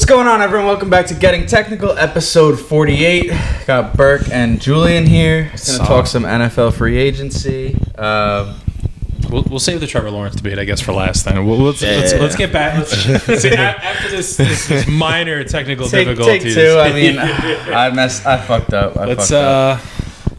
going on, everyone? Welcome back to Getting Technical, episode 48. Got Burke and Julian here. Going to talk some NFL free agency. We'll save the Trevor Lawrence debate, I guess, for last time. Let's get back. After this minor technical difficulties. Take two. I mean, I fucked up.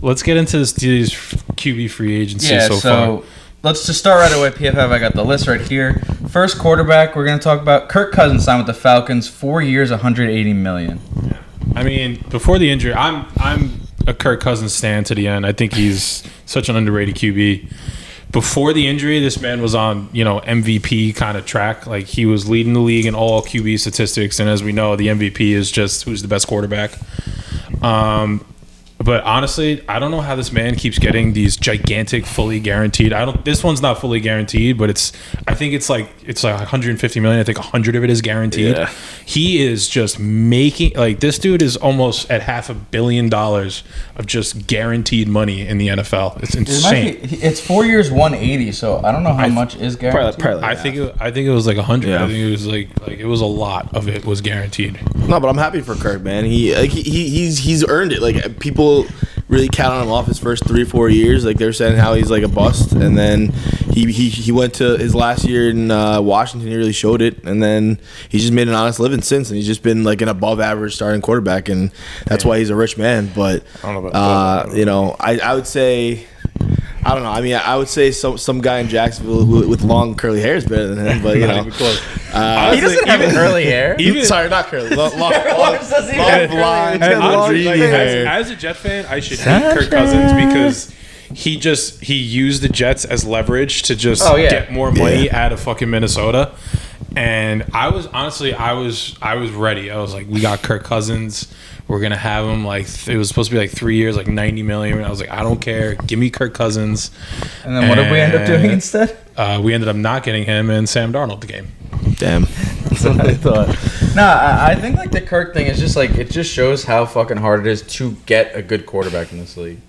Let's get into these QB free agency so far. Let's just start right away. PFF, I got the list right here. First quarterback, we're going to talk about Kirk Cousins signed with the Falcons, 4 years, $180 million. Yeah. I mean, before the injury, I'm a Kirk Cousins stan to the end. I think he's such an underrated QB. Before the injury, this man was on, MVP kind of track. Like, he was leading the league in all QB statistics, and as we know, the MVP is just who's the best quarterback. But honestly, I don't know how this man keeps getting these gigantic, fully guaranteed. This one's not fully guaranteed, but I think it's like 150 million. I think 100 of it is guaranteed. Yeah. He is just making this dude is almost at $500 million of just guaranteed money in the NFL. It's insane. It's 4 years, 180. So I don't know how much is guaranteed. Probably I think it was like 100. Yeah. I think it was like it was a lot of it was guaranteed. No, but I'm happy for Kirk, man. He's earned it. Like, people really counted him off his first 3 or 4 years. Like, they're saying how he's like a bust, and then he went to his last year in Washington. He really showed it, and then he's just made an honest living since, and he's just been like an above average starting quarterback, and that's why he's a rich man. But I don't know about I would say, I don't know. I mean, I would say some guy in Jacksonville with long curly hair is better than him, but he doesn't have curly hair. Sorry, not curly. Long blonde, dreamy hair. As a Jet fan, I should hate Kirk Cousins because he used the Jets as leverage to just get more money out of fucking Minnesota. And I was ready. I was like, we got Kirk Cousins. We're going to have him it was supposed to be 3 years, $90 million. And I was like, I don't care. Give me Kirk Cousins. And then what did we end up doing instead? We ended up not getting him and Sam Darnold the game. Damn. That's what I thought. I think the Kirk thing is just it just shows how fucking hard it is to get a good quarterback in this league.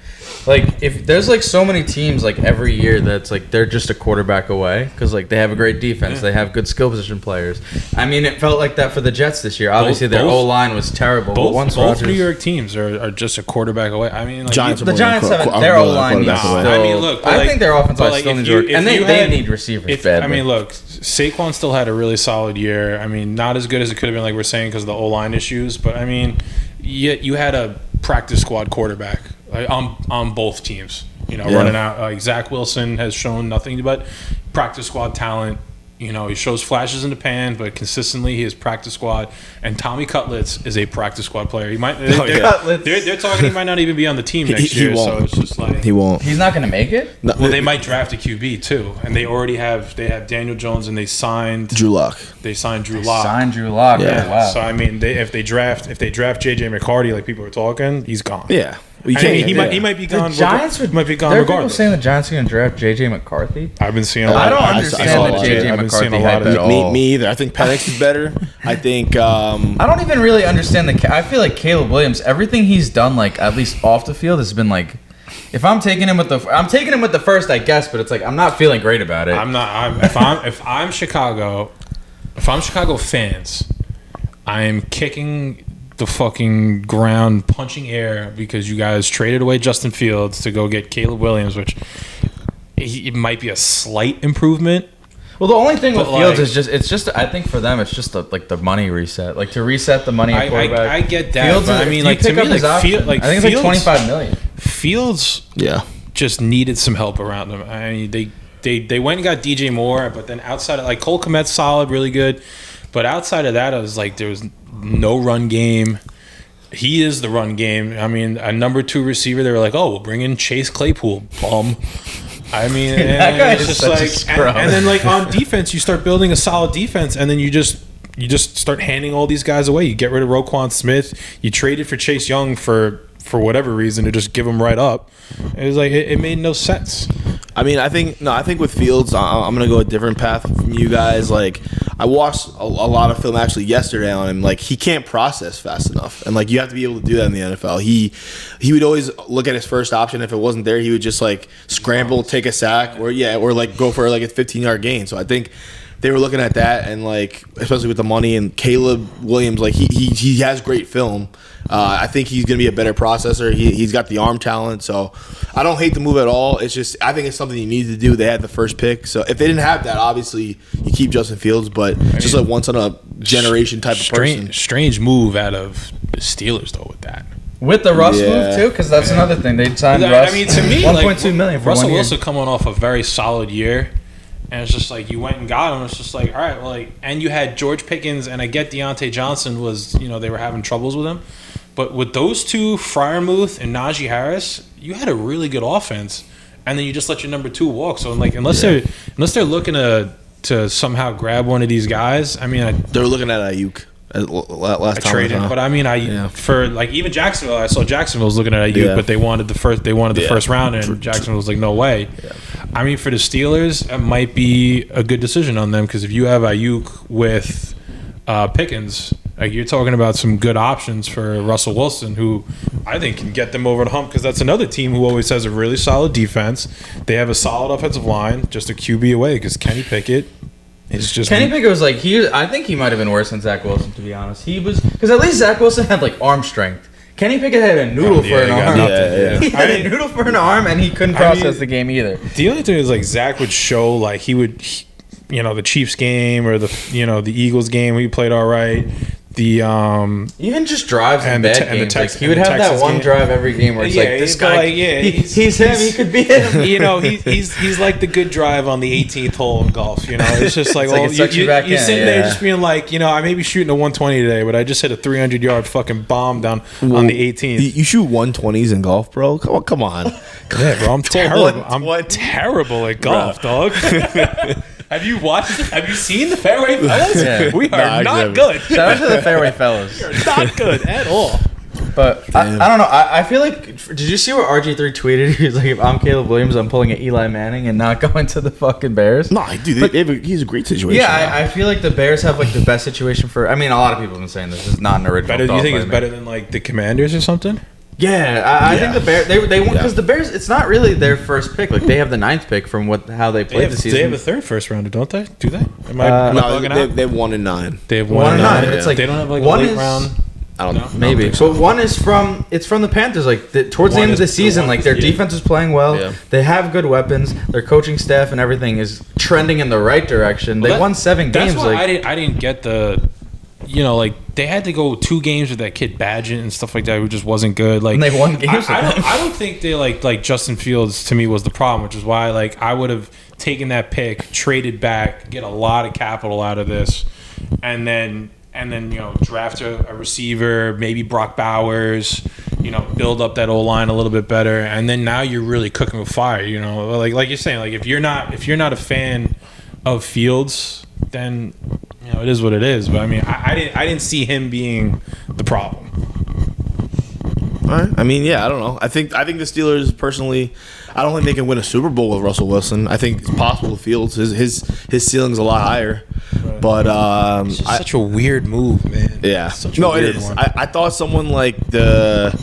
If there's so many teams every year that's they're just a quarterback away because they have a great defense, they have good skill position players. I mean, it felt like that for the Jets this year. Obviously, their O-line was terrible. Both New York teams are just a quarterback away. I mean, the Giants have their O-line needs still. I mean, look, I think their offensive line still needs work, and they need receivers badly. I mean, look, Saquon still had a really solid year. I mean, not as good as it could have been, we're saying, because of the O-line issues. But I mean, you had a practice squad quarterback on both teams. Running out. Zach Wilson has shown nothing but practice squad talent. He shows flashes in the pan, but consistently he is practice squad. And Tommy Cutlets is a practice squad player. He might. They're talking he might not even be on the team next year. Won't. So it's just he won't. He's not going to make it. No. Well, they might draft a QB too, and they already have. They have Daniel Jones, and they signed Drew Lock. They signed Drew Lock. Yeah. Wow. So I mean, if they draft JJ McCarty like people are talking, he's gone. Yeah. He might be gone. The Giants might be gone. People saying the Giants are going to draft JJ McCarthy. I've been seeing. I don't understand the JJ McCarthy hype at all. Me either. I think Penix is better. I think. I don't even really understand I feel like Caleb Williams. Everything he's done, at least off the field, has been if I'm taking him with the first, I guess, but it's I'm not feeling great about it. If I'm Chicago fans, I'm kicking the fucking ground, punching air, because you guys traded away Justin Fields to go get Caleb Williams, which it might be a slight improvement. Well, the only thing with Fields is I think for them it's just the money reset, to reset the money at quarterback. I get that. Fields, but I mean, to me, I think it's $25 million. Fields, just needed some help around him. I mean, they went and got DJ Moore, but then outside of Cole Kmet's solid, really good, but outside of that, I was there was no run game. He is the run game. I mean, a number 2 receiver, they were we'll bring in Chase Claypool. Bum. I mean, that guy is such a scrub. And then on defense, you start building a solid defense, and then you just start handing all these guys away. You get rid of Roquan Smith. You traded for Chase Young for whatever reason to just give him right up. It was it made no sense. I mean, I think with Fields, I'm gonna go a different path from you guys. I watched a lot of film actually yesterday on him. He can't process fast enough, and you have to be able to do that in the NFL. He would always look at his first option. If it wasn't there, he would just scramble, take a sack, or go for a 15-yard gain. So I think they were looking at that, and like especially with the money and Caleb Williams, like he has great film. I think he's gonna be a better processor. He's got the arm talent, so I don't hate the move at all. It's just I think it's something you need to do. They had the first pick, so if they didn't have that, obviously you keep Justin Fields, but it's just like once in a generation type of person. Strange move out of the Steelers though with that. With the Russ move too, because that's another thing they signed Russ. I mean, to me, $1.2 million for Russell 1 year. Wilson coming off a very solid year, and it's just like you went and got him. It's just like all right, well, like, and you had George Pickens, and I get Deontay Johnson was they were having troubles with him, but with those two, Freiermuth and Najee Harris, you had a really good offense, and then you just let your number 2 walk. So like unless they're looking to somehow grab one of these guys, I mean, They're looking at Ayuk. Last time traded, but I mean, for like even Jacksonville, I saw Jacksonville was looking at Ayuk, but they wanted the first round, and Jacksonville was like, no way. Yeah. I mean, for the Steelers, it might be a good decision on them because if you have Ayuk with Pickens, like you're talking about some good options for Russell Wilson, who I think can get them over the hump because that's another team who always has a really solid defense. They have a solid offensive line, just a QB away because Kenny Pickett. Kenny Pickett was like I think he might have been worse than Zach Wilson, to be honest. He was because at least Zach Wilson had like arm strength. Kenny Pickett had a noodle for an arm. He had a noodle for an arm, and he couldn't process the game either. The only thing is like Zach would show like he would, the Chiefs game or the Eagles game he played all right. Even just drives and bad games. Like, he would have Texas that one game. Drive every game where it's like this guy. He's him. He could be him. He's like the good drive on the 18th hole in golf. It's just like, you're sitting there just being like, I may be shooting a 120 today, but I just hit a 300-yard fucking bomb down on the 18th. You shoot 120s in golf, bro? Come on. Yeah, bro, I'm terrible. I'm terrible at golf, dog. Have you seen the fairway fellas? Yeah. We are not good. Shout out to the fairway fellas. We are not good at all. But I don't know. I feel like, did you see what RG3 tweeted? He was like, if I'm Caleb Williams, I'm pulling an Eli Manning and not going to the fucking Bears. No, dude, he's a great situation. Yeah, I feel like the Bears have like the best situation for. I mean, a lot of people have been saying this is not an original. Do you think it's better than like the Commanders or something? Yeah, I think the Bears they won because the Bears. It's not really their first pick. Like they have the 9th pick from how they played the season. They have a third first rounder, don't they? Do they? Am I bugging out? They have 1 and 9. They have 1 and 9. It's like they don't have like a late round. I don't know. Maybe. But one is from the Panthers. Like towards the end of the season, like their defense is playing well. Yeah. They have good weapons. Their coaching staff and everything is trending in the right direction. They won 7 games. That's why I didn't get the. Like they had to go 2 games with that kid Badgett and stuff like that, who just wasn't good. Like and they won games. I don't think they like Justin Fields to me was the problem, which is why like I would have taken that pick, traded back, get a lot of capital out of this, and then draft a receiver, maybe Brock Bowers, build up that O-line a little bit better, and then now you're really cooking with fire. Like you're saying, like if you're not a fan of Fields, then it is what it is. But I mean, I didn't see him being the problem. All right. I mean, yeah, I don't know. I think the Steelers personally, I don't think they can win a Super Bowl with Russell Wilson. I think it's possible with Fields. His ceiling's a lot higher. Right. But it's just such a weird move, man. Yeah. It is. I thought someone like the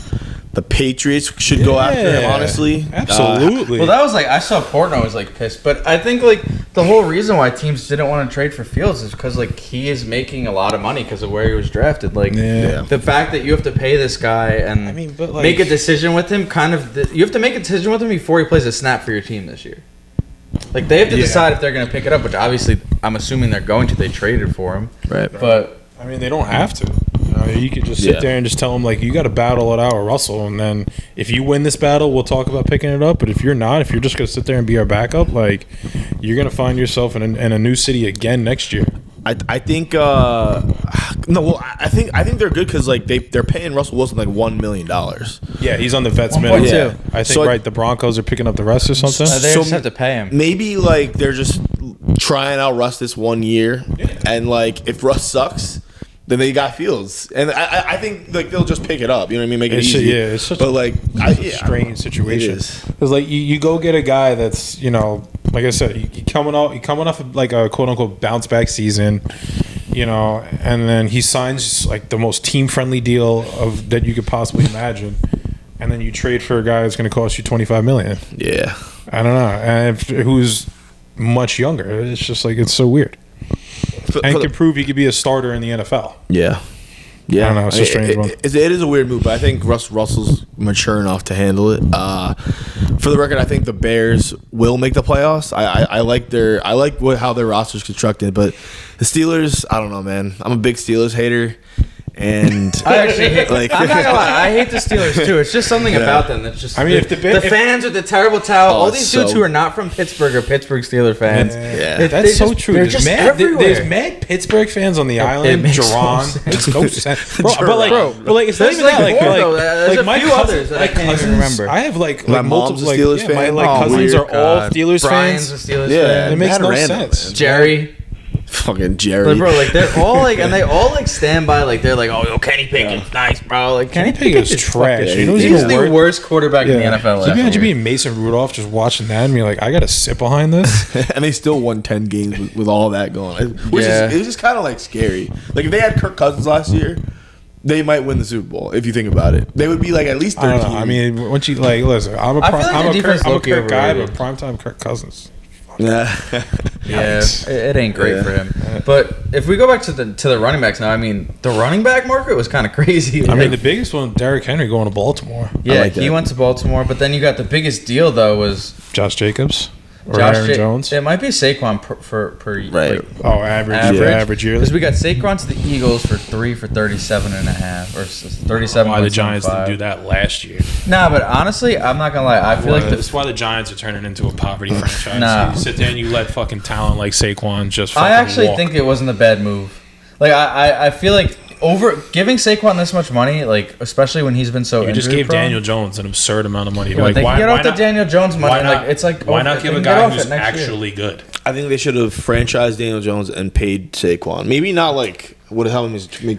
Patriots should go after him, honestly. Absolutely. Well, that was like, I saw Portnoy was like pissed, but I think like the whole reason why teams didn't want to trade for Fields is because like he is making a lot of money because of where he was drafted. Like the fact that you have to pay this guy and make a decision with him, you have to make a decision with him before he plays a snap for your team this year. Like they have to decide if they're going to pick it up, which obviously I'm assuming they're going to. They traded for him, right? But I mean, they don't have to. You could just sit there and just tell them, like, you got to battle it out with Russell. And then if you win this battle, we'll talk about picking it up. But if you're not, if you're just going to sit there and be our backup, like, you're going to find yourself in a new city again next year. I think I think they're good because like they're paying Russell Wilson like $1 million. Yeah, he's on the vets minimum. Yeah. I think the Broncos are picking up the rest or something. They just have to pay him. Maybe like they're just trying out Russ this 1 year, and like if Russ sucks, then they got Fields, and I think like they'll just pick it up. You know what I mean? Make it easy. Yeah, it's such a strange situation. Because like you go get a guy that's like I said, he coming off of like a quote unquote bounce back season, and then he signs like the most team friendly deal that you could possibly imagine, and then you trade for a guy that's going to cost you $25 million. Yeah, I don't know, and who's much younger. It's just like it's so weird. can prove he could be a starter in the NFL. Yeah. Yeah, I don't know. It's a strange one. It is a weird move, but I think Russell's mature enough to handle it. For the record, I think the Bears will make the playoffs. I like how their roster's constructed, but the Steelers, I don't know, man. I'm a big Steelers hater. And I actually hate. I'm not gonna lie. I hate the Steelers too. It's just something about them that's just. I mean, if the fans with the terrible towel, all these dudes who are not from Pittsburgh are Pittsburgh Steelers fans. Yeah, that's so true. There's mad Pittsburgh fans on the island. Jerron, makes no sense, bro. But like, it's not even that. There's a few others that I can't even remember. I have like my mom's a Steelers fan. My cousins are all Steelers fans. fans. Yeah, it makes no sense. Jerry. Fucking Jerry. Like, bro, like they're all like, and they all like stand by, like they're like, oh, Kenny Pickett's nice, bro. Like Kenny Pickett's trash. You know, he's the worst quarterback in the NFL. Can you imagine being Mason Rudolph just watching that and be like, I got to sit behind this? And they still won 10 games with all that going. It was just kind of like scary. Like if they had Kirk Cousins last year, they might win the Super Bowl. If you think about it, they would be like at least 13. I don't know. I mean, once you like, listen, I'm a Kirk guy, but primetime Kirk Cousins. Yeah, it ain't great for him. But if we go back to the running backs now, I mean, the running back market was kind of crazy. I mean, the biggest one, Derrick Henry going to Baltimore. Yeah, he went to Baltimore, but then you got the biggest deal though was Josh Jacobs. Or Aaron Jones? It might be Saquon per right. Average yearly. Because we got Saquon to the Eagles for 3 for 37.5 or 37. Why the Giants didn't do that last year? Nah, but honestly, I'm not gonna lie. I feel like that's why the Giants are turning into a poverty franchise. Nah. You sit there and you let fucking talent like Saquon just fucking I actually walk. think it wasn't a bad move. Like I feel like giving Saquon this much money, like especially when he's been so you just gave Daniel Jones an absurd amount of money. Yeah, like they why get off the not, Daniel Jones money? Why not give a guy who's actually good? I think they should have franchised Daniel Jones and paid Saquon. Maybe not like what the hell is 3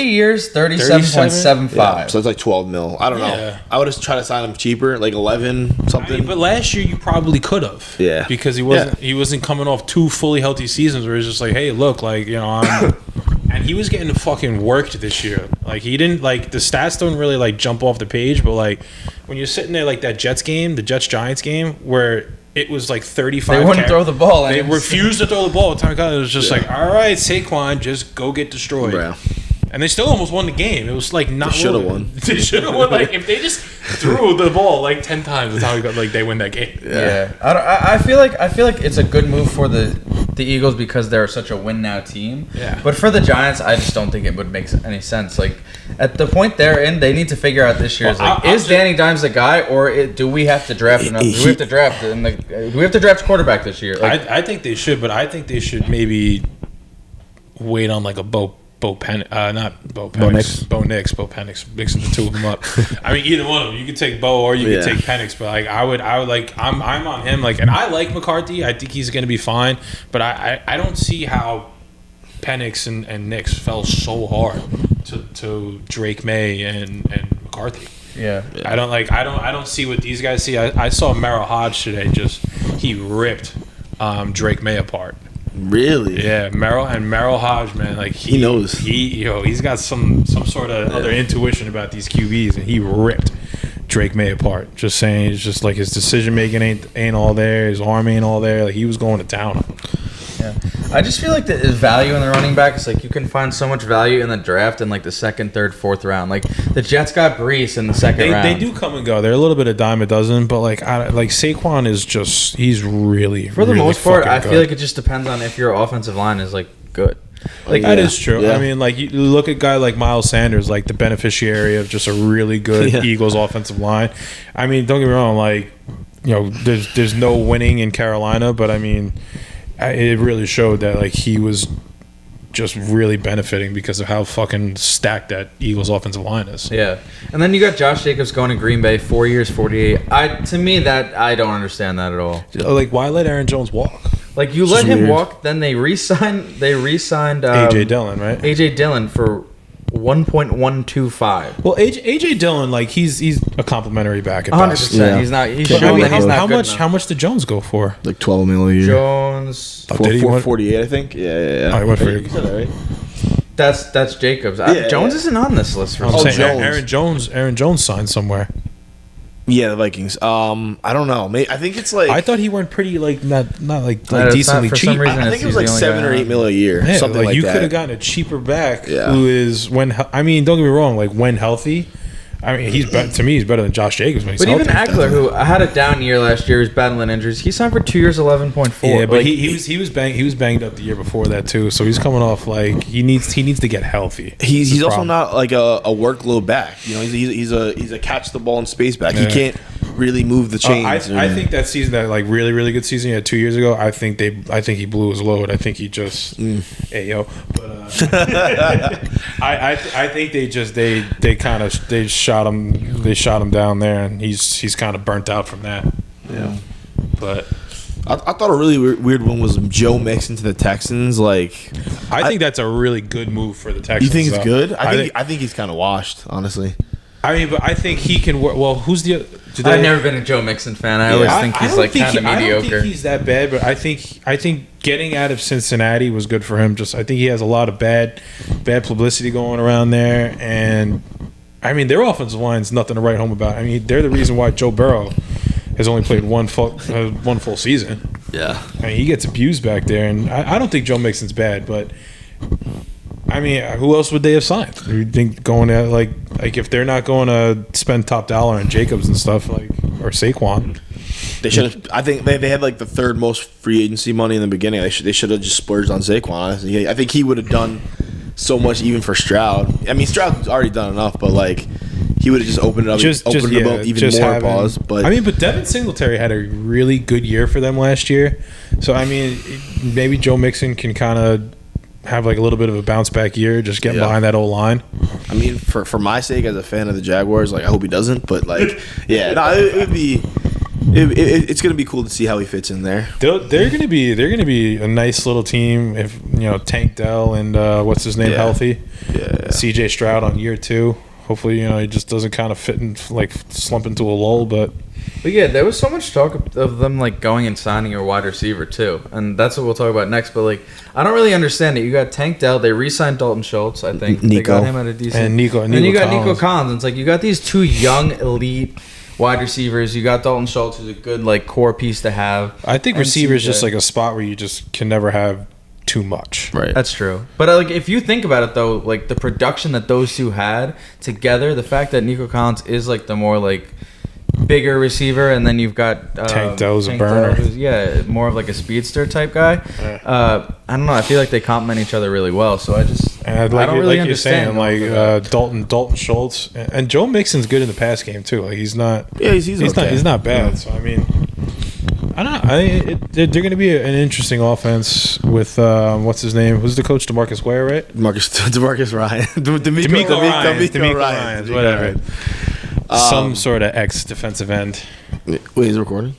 years, 37.75. Yeah, so it's like 12 mil. I don't know. I would have tried to sign him cheaper, like 11 something. I mean, but last year you probably could have. Yeah, because he wasn't coming off 2 fully healthy seasons where he's just like, hey, look, like I'm. And he was getting fucking worked this year. Like he didn't like the stats don't really like jump off the page, but like when you're sitting there like that Jets Giants game where it was like 35. They wouldn't throw the ball. They refused to throw the ball. It was just like, all right, Saquon, just go get destroyed. Yeah. And they still almost won the game. It was like not. They should have won. They should have won. Like if they just threw the ball like 10 times, that's how we got. Like they win that game. Yeah. I feel like it's a good move for the Eagles because they're such a win now team. Yeah. But for the Giants, I just don't think it would make any sense. Like at the point they're in, they need to figure out this year is Danny Dimes the guy, or do we have to draft another? Do we have to draft a quarterback this year? Like, I think they should, but I think they should maybe wait on like a Bo Penix, mixing the two of them up. I mean, either one of them. You could take Bo or you could take Penix, but like I would like I'm on him. Like, and I like McCarthy. I think he's gonna be fine, but I don't see how Penix and Nix fell so hard to Drake May and McCarthy. Yeah. I don't see what these guys see. I saw Merrill Hodge today. He ripped Drake May apart. Really? Yeah, Merrill Hodge, man, like he knows. He's got some sort of other intuition about these QBs, and he ripped Drake May apart. Just saying, it's just like his decision making ain't all there, his arm ain't all there. Like he was going to town on him. Yeah, I just feel like the value in the running back is like you can find so much value in the draft in like the second, third, fourth round. Like the Jets got Brees in the second round. They do come and go. They're a little bit of dime a dozen, but like Saquon is he's really for the really most part. I good. feel like it just depends on if your offensive line is like good. Like that is true. Yeah. I mean, like you look at a guy like Miles Sanders, like the beneficiary of just a really good Eagles offensive line. I mean, don't get me wrong. Like there's no winning in Carolina, but I mean. It really showed that like he was just really benefiting because of how fucking stacked that Eagles offensive line is. Yeah, and then you got Josh Jacobs going to Green Bay, 4 years, 48. To me, that I don't understand that at all. Like, why let Aaron Jones walk? Like you let him walk, then they re-signed AJ Dillon, right? AJ Dillon for 1.125. Well, AJ Dillon, like he's a complimentary back at 100%. Yeah. He's not. He's how much did Jones go for? Like 12 million a year. Jones 448, I think. Yeah. I went for you said that, right? That's Jacobs. Jones isn't on this list. Aaron Jones signed somewhere. Yeah, the Vikings. I don't know. I think it's like I thought he weren't pretty not like it's decently not, for some cheap. reason, I think it was like 7 or 8 mil a year, Yeah, something like you that. could have gotten a cheaper back Yeah. who is don't get me wrong, like when healthy. I mean, to me, he's better than Josh Jacobs when he's But healthy. even Eckler, who had a down year last year, was battling injuries. He signed for 2 years, 11.4. Yeah, but Like, he was banged up the year before that too. So he's coming off like he needs to get healthy. He's also not like a workload back. You know, he's a catch the ball in space back. Yeah. He can't really move the chains. I think that season, that like really really good season he had 2 years ago. I think he blew his load. I think he just hey yo. But I think they shot him down there, and he's kind of burnt out from that. Yeah. But I thought a really weird one was Joe Mixon to the Texans. Like, I think that's a really good move for the Texans. you think it's though. good? I think he's kind of washed, honestly. I mean, but I think he can work. Well, who's the? I've never been a Joe Mixon fan. I always think he's like kind of mediocre. I don't think he's that bad, but I think getting out of Cincinnati was good for him. I think he has a lot of bad publicity going around there, and I mean their offensive line's nothing to write home about. I mean they're the reason why Joe Burrow has only played one full season. Yeah. I mean he gets abused back there, and I don't think Joe Mixon's bad, but. I mean, who else would they have signed? You think going at like if they're not going to spend top dollar on Jacobs and stuff or Saquon? They should have. I think they had like the third most free agency money in the beginning. They should have just splurged on Saquon. Honestly, I think he would have done so much even for Stroud. I mean, Stroud's already done enough, but like he would have just opened it up, even more pause. But I mean, but Devin Singletary had a really good year for them last year, so I mean, maybe Joe Mixon can kind of have like a little bit of a bounce back year, just get behind that old line. I mean, for my sake as a fan of the Jaguars, like I hope he doesn't, but like it would be. It's gonna be cool to see how he fits in there. They're gonna be a nice little team if Tank Dell and what's his name healthy. Yeah. C.J. Stroud on year 2. Hopefully he just doesn't kind of fit and like slump into a lull. But yeah, there was so much talk of them like going and signing a wide receiver too, and that's what we'll talk about next. But like, I don't really understand it. You got Tank Dell. They re-signed Dalton Schultz. I think they got him at a decent. And Nico and you got Nico Collins. It's like you got these two young elite wide receivers. You got Dalton Schultz, who's a good like core piece to have. I think receiver is just like a spot where you just can never have too much. Right. That's true. But like if you think about it though, like the production that those two had together, the fact that Nico Collins is like the more like bigger receiver, and then you've got Tank Dell's a burner. Who's, more of like a speedster type guy. I don't know. I feel like they complement each other really well. So I don't really understand. Dalton Schultz and Joe Mixon's good in the pass game too. Like he's not. Yeah, he's not bad. Yeah. So I mean, I don't know. They're going to be an interesting offense with what's his name? Who's the coach? DeMarcus Ware, right? DeMarcus Ryan. DeMeco Ryans, whatever. Some sort of ex-defensive end. Wait, is it recording?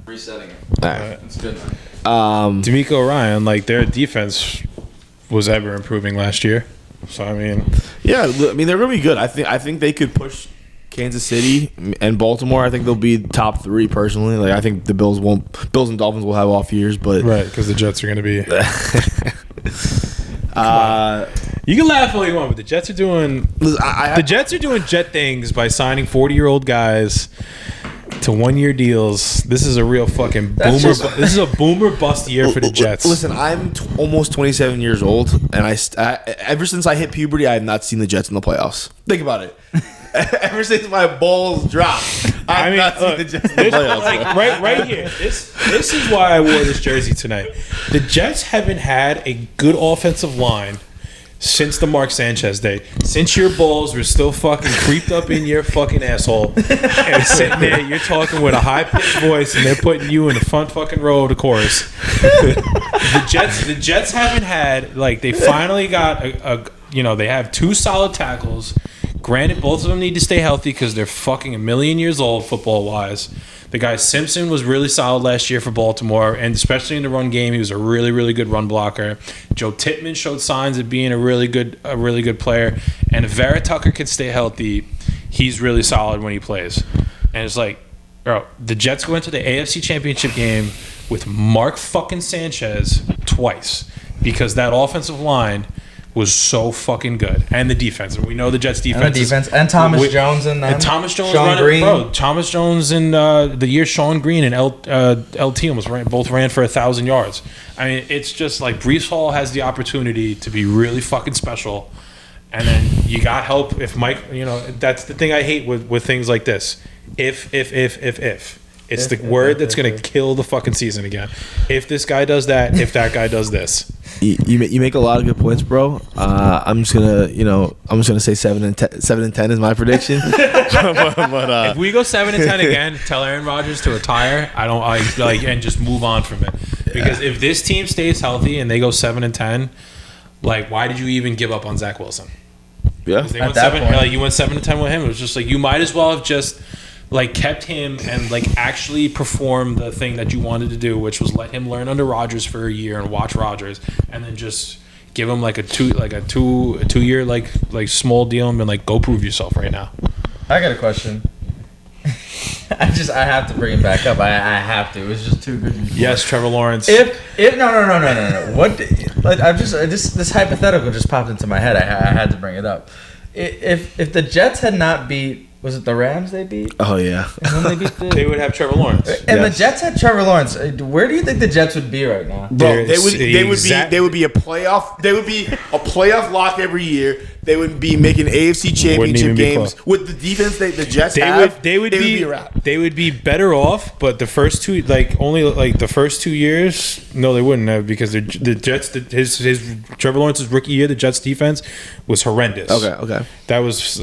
Resetting it. All right. It's good. DeMeco Ryan, like their defense was ever improving last year. So I mean, yeah, I mean they're going to be good. I think they could push Kansas City and Baltimore. I think they'll be top 3 personally. Like I think the Bills and Dolphins will have off years, but right because the Jets are going to be. You can laugh all you want, but the Jets are doing. The Jets are doing Jet things by signing 40-year-old guys to 1-year deals. This is a real fucking boomer. This is a boomer bust year for the Jets. Listen, I'm almost 27 years old, and I ever since I hit puberty, I have not seen the Jets in the playoffs. Think about it. Ever since my balls dropped, I've not seen the Jets in the playoffs. Like, right here. This is why I wore this jersey tonight. The Jets haven't had a good offensive line since the Mark Sanchez day. Since your balls were still fucking creeped up in your fucking asshole and sitting there, you're talking with a high-pitched voice and they're putting you in the front fucking row of the chorus. The Jets haven't had, like, they finally got they have 2 solid tackles. Granted, both of them need to stay healthy because they're fucking a million years old football-wise. The guy Simpson was really solid last year for Baltimore, and especially in the run game, he was a really, really good run blocker. Joe Tippmann showed signs of being a really good player. And if Vera Tucker can stay healthy, he's really solid when he plays. And it's like, bro, the Jets went to the AFC Championship game with Mark fucking Sanchez twice because that offensive line was so fucking good, and the defense. And we know the Jets defense. And Thomas Jones and them. And Thomas Jones Sean Green. Bro, Thomas Jones and the year Sean Green and LT almost both ran for 1,000 yards. I mean, it's just like Breece Hall has the opportunity to be really fucking special. And then you got help if Mike, that's the thing I hate with things like this. If. It's the word that's going to kill the fucking season again. If this guy does that, if that guy does this. You make a lot of good points, bro. I'm just gonna say 7 and 10 is my prediction. but if we go 7 and 10 again, tell Aaron Rodgers to retire. And just move on from it. Because if this team stays healthy and they go 7 and 10, like, why did you even give up on Zach Wilson? Yeah, they went 7. You went 7 and 10 with him. It was just like you might as well have just kept him and actually perform the thing that you wanted to do, which was let him learn under Rodgers for a year and watch Rodgers, and then just give him a 2 year small deal and been go prove yourself right now. I got a question. I have to bring it back up. I have to. It was just too good. Yes, Trevor Lawrence. If no. What? This hypothetical just popped into my head. I had to bring it up. If the Jets had not beat. Was it the Rams they beat? Oh, yeah. And when they beat they would have Trevor Lawrence. And the Jets had Trevor Lawrence. Where do you think the Jets would be right now? Bro, they would be a playoff. They would be a playoff lock every year. They would be making AFC Championship games with the defense the Jets have. They would be a wrap. They would be better off, but the first two, the first 2 years, no, they wouldn't have because the Jets, his Trevor Lawrence's rookie year, the Jets defense was horrendous. Okay. That was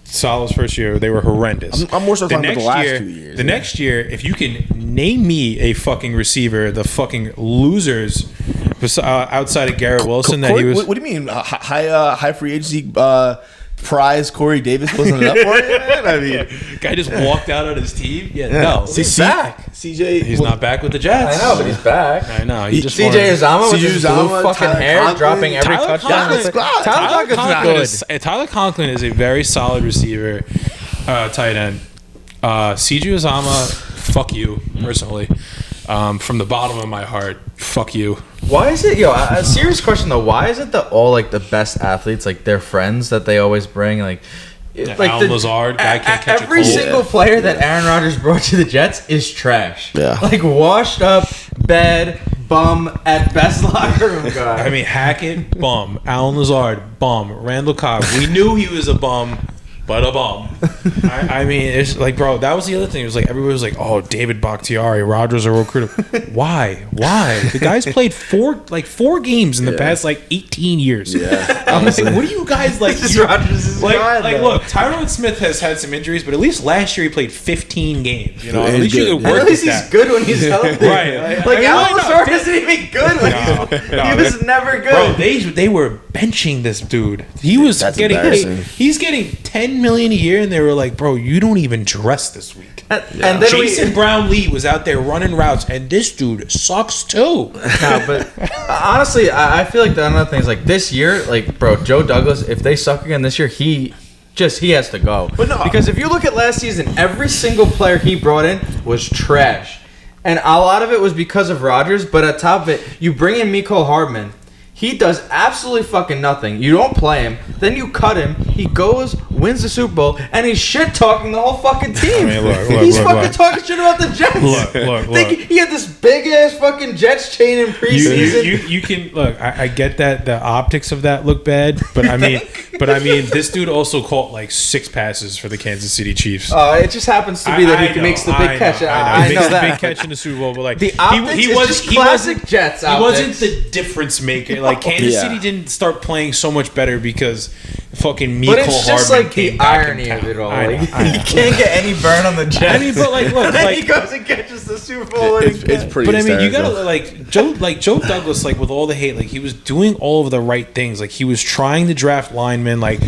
Saleh's first year. They were horrendous. I'm more so talking about the last 2 years. The next year, if you can name me a fucking receiver, the fucking losers outside of Garrett Wilson that he was. What do you mean high free agency prize Corey Davis wasn't enough for you, man? I mean, guy just walked out on his team. Yeah, no, he's back. CJ, he's not back with the Jets. I know, but he's back. I know. CJ Uzomah with his blue fucking hair, dropping every touchdown. Tyler Conklin is a very solid receiver, tight end. CJ Uzomah, fuck you personally. From the bottom of my heart, fuck you. Why is it, a serious question though, why is it that all the best athletes, their friends that they always bring, Alan Lazard, guy can't catch a cold. Every single player that Aaron Rodgers brought to the Jets is trash. Yeah. Washed up, bad, bum, at best locker room guy. I mean, Hackett, bum. Alan Lazard, bum. Randall Cobb, we knew he was a bum. But a bum. I mean, it's bro, that was the other thing. It was everybody was oh, David Bakhtiari, Rodgers are recruiter. Why? The guy's played four games in the past 18 years. Yeah. I'm what do you guys This Rodgers' guy, look, Tyron Smith has had some injuries, but at least last year he played 15 games. At least you could work at least he's good when he's healthy. Right. Alan Lazard isn't even good when he was never good. Bro, they were benching this dude. He's getting $10 million a year, and they were bro, you don't even dress this week. And then Jason Brown-Lee was out there running routes, and this dude sucks too. No, but honestly, I feel another thing is this year, bro, Joe Douglas, if they suck again this year, he has to go. But no, because if you look at last season, every single player he brought in was trash, and a lot of it was because of Rodgers. But on top of it, you bring in Mecole Hardman. He does absolutely fucking nothing. You don't play him. Then you cut him. He goes, wins the Super Bowl, and he's shit-talking the whole fucking team. I mean, he's fucking talking shit about the Jets. Look. He had this big-ass fucking Jets chain in preseason. You can look. I get that the optics of that look bad, but I mean, this dude also caught 6 passes for the Kansas City Chiefs. It just happens to be that he makes the big catch. I know that. The big catch in the Super Bowl, but the optics is just classic Jets optics. He wasn't the difference maker. Kansas City didn't start playing so much better because fucking Mecole Hardman. But it's just the irony of it all. You can't get any burn on the Jets. I mean, but look, and he goes and catches the Super Bowl. It's pretty. But I mean, you gotta Joe Douglas, with all the hate, he was doing all of the right things. He was trying to draft linemen, Mekhi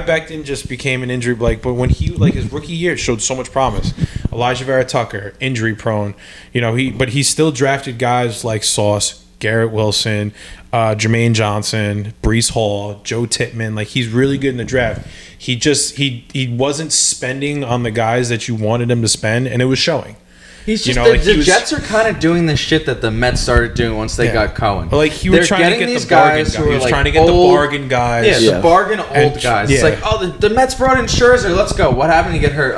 Becton just became an injury but when he his rookie year showed so much promise. Elijah Vera Tucker, injury prone, but he still drafted guys like Sauce, Garrett Wilson, Jermaine Johnson, Breece Hall, Joe Tippmann. He's really good in the draft. He wasn't spending on the guys that you wanted him to spend, and it was showing. He's just the Jets are kind of doing the shit that the Mets started doing once they got Cohen. Like he was trying to get the bargain guys. He was trying to get the bargain guys. Yeah, the bargain old guys. It's like, oh, the Mets brought in Scherzer. Let's go. What happened? He get hurt.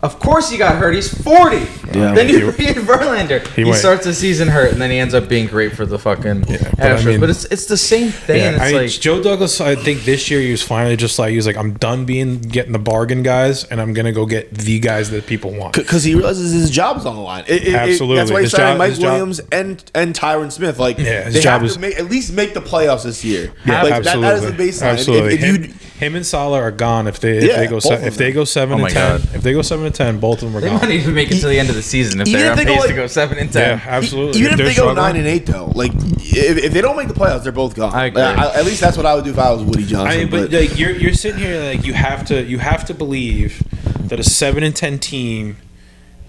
Of course he got hurt. He's 40. Yeah. Then you bring in Verlander. He starts the season hurt, and then he ends up being great for the fucking Astros. But it's the same thing. Yeah, and it's like Joe Douglas, I think this year he was finally just like, he was like, I'm done getting the bargain guys, and I'm going to go get the guys that people want. Because he realizes his job is on the line. Absolutely. That's why he signed Mike Williams and Tyron Smith. Like, his they job have to at least make the playoffs this year. Yeah, like, absolutely. That is the baseline. Absolutely. Him and Salah are gone if they go 7-10. If they go 7-10, both of them are gone. They might even make it to the end of the season if they're on pace to go 7-10. Yeah, absolutely. Even if they go 9-8 though, like if they don't make the playoffs, they're both gone. I agree. At least that's what I would do if I was Woody Johnson. But like you're sitting here like you have to believe that a 7-10 team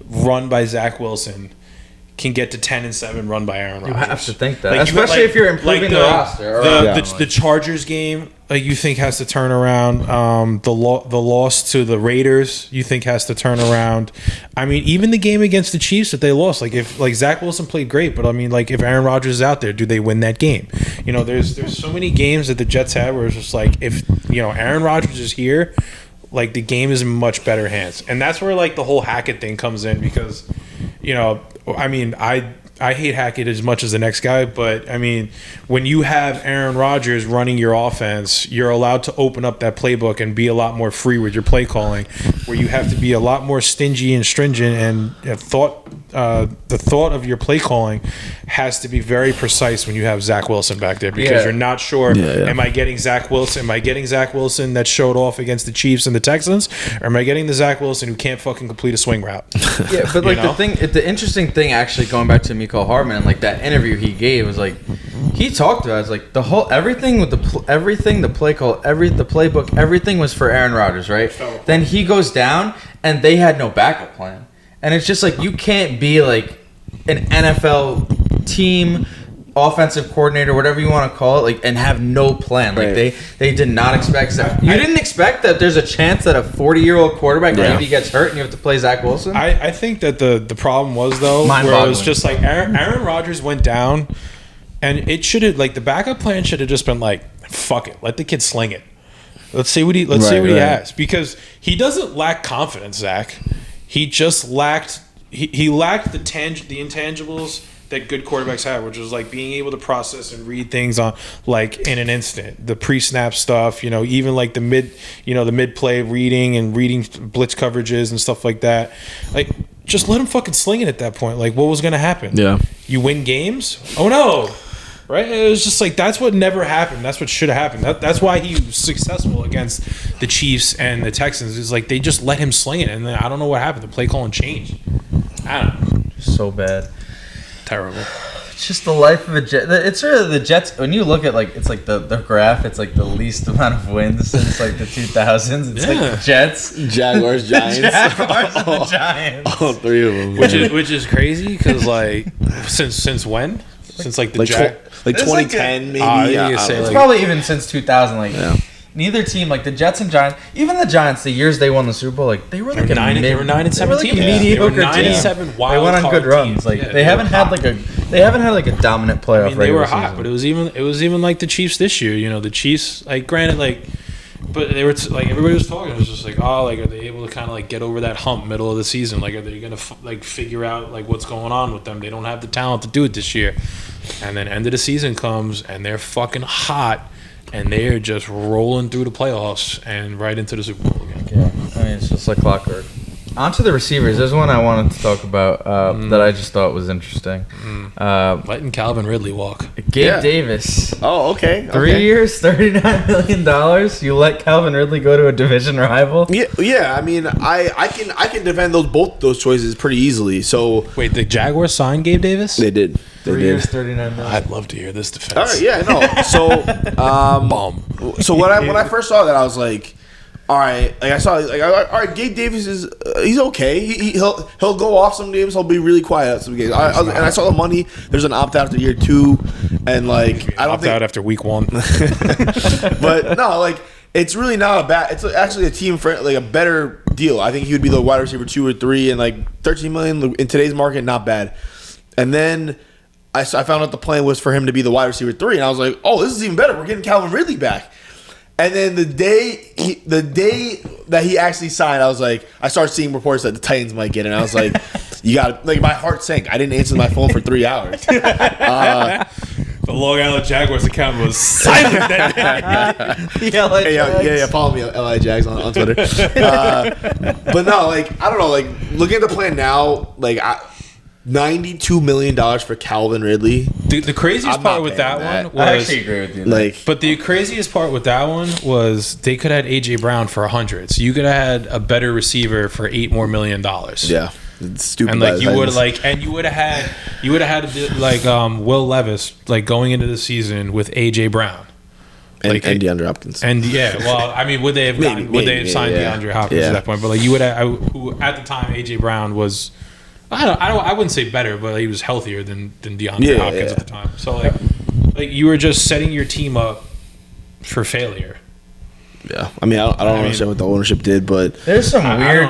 run by Zach Wilson can get to 10-7 run by Aaron Rodgers. You have to think that, especially if you're improving the roster. The Chargers game, you think has to turn around. The loss to the Raiders, you think has to turn around. I mean, even the game against the Chiefs that they lost, if Zach Wilson played great, but I mean, if Aaron Rodgers is out there, do they win that game? There's so many games that the Jets have where it's just like if Aaron Rodgers is here, the game is in much better hands, and that's where the whole Hackett thing comes in because. I mean, I hate Hackett as much as the next guy, but I mean, when you have Aaron Rodgers running your offense, you're allowed to open up that playbook and be a lot more free with your play calling, where you have to be a lot more stingy and stringent, and the thought of your play calling has to be very precise when you have Zach Wilson back there because you're not sure. Am I getting Zach Wilson? Am I getting Zach Wilson that showed off against the Chiefs and the Texans, or am I getting the Zach Wilson who can't fucking complete a swing route? Yeah, but the interesting thing actually going back to Mecole Hardman, that interview he gave was he talked about it, the whole everything with the play call, the playbook, everything was for Aaron Rodgers, right? Then he goes down and they had no backup plan, and it's just you can't be an NFL team offensive coordinator, whatever you want to call it, and have no plan. They did not expect that. You didn't expect that there's a chance that a 40-year-old quarterback maybe gets hurt and you have to play Zach Wilson? I think that the problem was, though, where it was just Aaron Rodgers went down, and it should have, the backup plan should have just been fuck it, let the kid sling it. Let's see what he has, because he doesn't lack confidence, Zach. He just lacked he lacked the intangibles that good quarterbacks have, which is being able to process and read things on in an instant. The pre-snap stuff, even the mid-play reading blitz coverages and stuff like that. Just let him fucking sling it at that point. What was going to happen? Yeah. You win games? Oh no. Right? It was just that's what never happened. That's what should have happened. That's why he was successful against the Chiefs and the Texans. Is they just let him sling it, and then I don't know what happened. The play calling changed. I don't know. So bad. Terrible. It's just the life of a Jet. It's sort of the Jets. When you look at it's the graph. It's the least amount of wins since the 2000s. It's the Jets, Jaguars, Giants, Jaguars, and the Giants. All three of them. Which is crazy because since when? Since the 2010 maybe. It's probably even since 2000. Neither team, the Jets and Giants, even the Giants, the years they won the Super Bowl, they were they were 9-17. Mediocre team. They went on good runs. They haven't had a dominant playoff. They were hot, but it was even like the Chiefs this year. The Chiefs, granted, but they were everybody was talking. It was just are they able to kind of get over that hump middle of the season? Are they gonna figure out what's going on with them? They don't have the talent to do it this year. And then end of the season comes and they're fucking hot. And they're just rolling through the playoffs and right into the Super Bowl again. Yeah, I mean, it's just like clockwork. On to the receivers. There's one I wanted to talk about that I just thought was interesting. Letting Calvin Ridley walk. Gabe Davis. Oh, okay. 3 years, $39 million. You let Calvin Ridley go to a division rival? Yeah. I mean, I can defend both those choices pretty easily. So wait, the Jaguars signed Gabe Davis? They did. 3 years, $39 million. I'd love to hear this defense. All right, yeah, no. So, so when I first saw that, I was like, all right. I saw all right. Gabe Davis is he's okay. He'll go off some games. He'll be really quiet some games. And I saw the money. There's an opt out after year 2, and I don't opt out after week 1. But no, it's really not a bad. It's actually a team friendly, a better deal. I think he would be the wide receiver 2 or 3, and like $13 million in today's market, not bad. And then I found out the plan was for him to be the wide receiver 3, and I was like, oh, this is even better. We're getting Calvin Ridley back. And then the day that he actually signed, I was like, I started seeing reports that the Titans might get it. And I was like, you got to, like, my heart sank. I didn't answer my phone for 3 hours. The Long Island Jaguars account was silent that day. Yeah, follow me, LI Jags on Twitter. But no, like, I don't know, like, looking at the plan now, like, $92 million for Calvin Ridley. The craziest part with that one was, I actually agree with you. Like, but the craziest part with that one was they could have had AJ Brown for $100. So you could have had a better receiver for $8 more million. Yeah, it's stupid. And like you would have had like Will Levis like going into the season with AJ Brown. And DeAndre Hopkins. And yeah, well, I mean, would they have signed DeAndre Hopkins at that point? But like you would have, who at the time AJ Brown was. I wouldn't say better, but he was healthier than DeAndre Hopkins at the time. So like you were just setting your team up for failure. Yeah, I mean, I don't understand what the ownership did, but there's some weird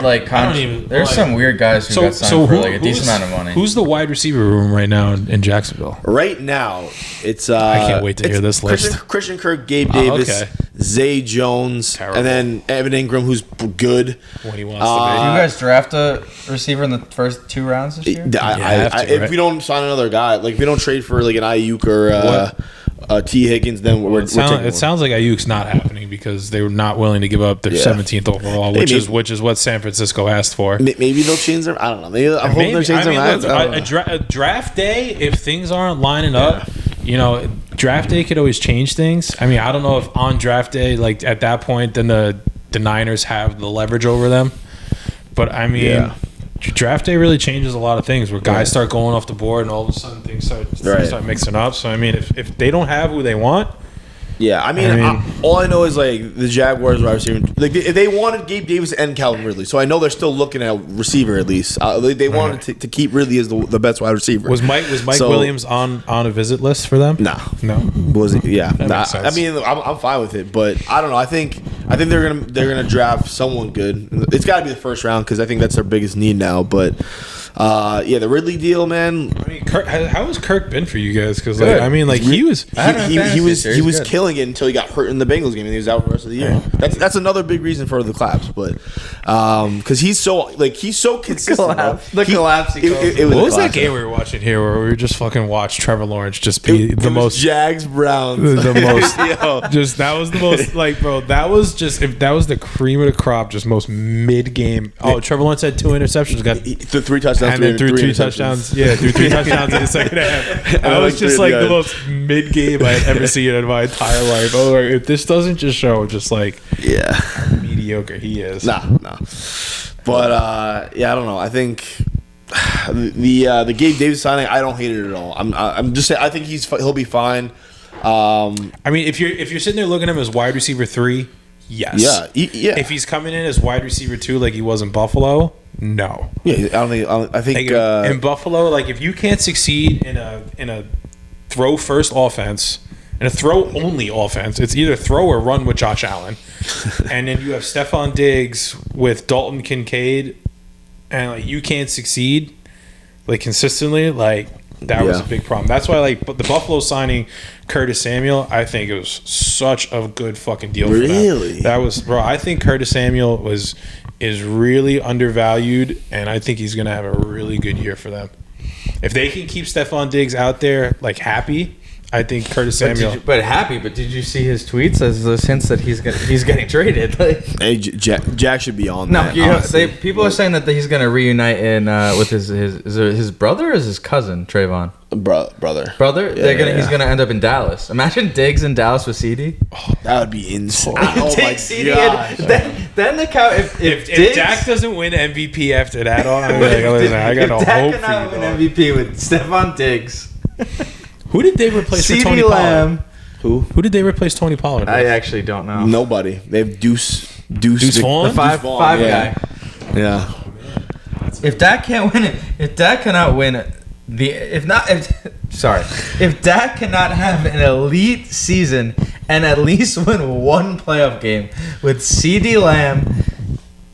some weird guys who got signed for like a decent amount of money. Who's the wide receiver room right now in Jacksonville? Right now, it's I can't wait to hear this list. Christian Kirk, Gabe Davis, Zay Jones, Terrible. and then Evan Ingram, who's good when he wants to be. Did you guys draft a receiver in the first 2 rounds this year? If we don't sign another guy, like if we don't trade for like an Ayuk or T. Higgins, then we're taking it sounds like Ayuk's not happening because they were not willing to give up their 17th overall, which is what San Francisco asked for. Maybe they'll change their. I don't know. Maybe I'm hoping they'll change their minds. A draft day, if things aren't lining up, draft day could always change things. I mean, I don't know if on draft day, like at that point, then the Niners have the leverage over them. But I mean, draft day really changes a lot of things where guys start going off the board and all of a sudden things start mixing up. So I mean, if they don't have who they want. Yeah, I mean, all I know is like the Jaguars wide receiver. Like they wanted Gabe Davis and Calvin Ridley, so I know they're still looking at receiver at least. They wanted to keep Ridley as the best wide receiver. Was Mike Williams on a visit list for them? No. Was it? Yeah, makes sense. I mean, I'm fine with it, but I don't know. I think they're gonna draft someone good. It's got to be the first round because I think that's their biggest need now. But the Ridley deal, man. I mean, how has Kirk been for you guys? Because he was killing it until he got hurt in the Bengals game and he was out for the rest of the year. That's another big reason for the collapse, but because he's so consistent. The collapse. What was that game we were watching here where we were just fucking watch Trevor Lawrence just be the most Jags Browns, the most just that was the most like bro that was just if that was the cream of the crop just most mid game. Oh, Trevor Lawrence had 2 interceptions, got 3 touchdowns, and then threw 3 touchdowns. Yeah, threw 3 touchdowns in the second half. That was just like the most mid game I had ever seen in my entire life. Oh, if this doesn't just show just like how mediocre he is. Nah. But I don't know. I think the Gabe Davis signing, I don't hate it at all. I'm just saying I think he'll be fine. I mean, if you're sitting there looking at him as wide receiver 3, yes. Yeah. If he's coming in as wide receiver 2 like he was in Buffalo, no. Yeah, I think like in Buffalo, like if you can't succeed in a throw first offense. And a throw-only offense. It's either throw or run with Josh Allen. And then you have Stephon Diggs with Dalton Kincaid. And, like, you can't succeed, like, consistently. Like, that was a big problem. That's why, like, the Buffalo signing Curtis Samuel, I think it was such a good fucking deal for them. Really? That was, bro, I think Curtis Samuel is really undervalued. And I think he's going to have a really good year for them. If they can keep Stephon Diggs out there, like, happy... I think Curtis Samuel. But did you see his tweets as those hints that he's getting traded? Like, hey, Jack should be on that. No, people are saying that he's going to reunite with his brother or is his cousin Trayvon? Brother. Yeah, he's gonna end up in Dallas. Imagine Diggs in Dallas with CD. Oh, that would be insane. Take CD. Then the count. If Dak doesn't win MVP after that, I got no hope for you. Dak cannot win MVP with Stephon Diggs. Who did they replace for Tony Pollard? Who did they replace Tony Pollard with? I actually don't know. Nobody. They have Deuce Vaughn? The five guy. Yeah. If Dak can't win it, if Dak cannot win it, if Dak cannot have an elite season and at least win one playoff game with CeeDee Lamb,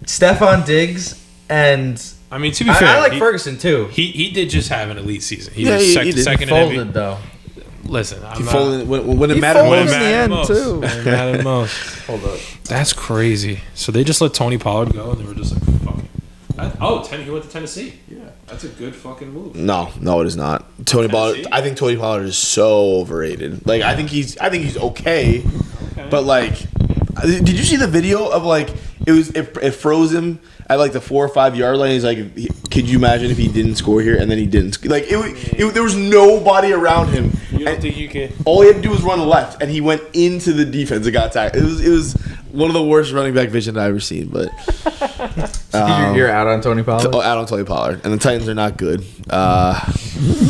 Stephon Diggs and I mean, to be fair, I like Ferguson too. He did just have an elite season. He Yeah, was he second, did. second He in folded MVP. though. Listen, I'm He not, folded when it He mattered folded most. in the end, most. too. When it mattered most. Hold up. That's crazy. So they just let Tony Pollard go, and they were just like, fuck it. He went to Tennessee. Yeah, that's a good fucking move. No, it is not. Tony Pollard. I think Tony Pollard is so overrated. Like I think he's okay. But like, did you see the video of like it froze him at like the 4 or 5 yard line? He's like, could you imagine if he didn't score here and then he didn't? Like there was nobody around him. You don't think you can? All he had to do was run left, and he went into the defense and got tackled. It was one of the worst running back vision I've ever seen. But You're out on Tony Pollard. out on Tony Pollard, and the Titans are not good. All right.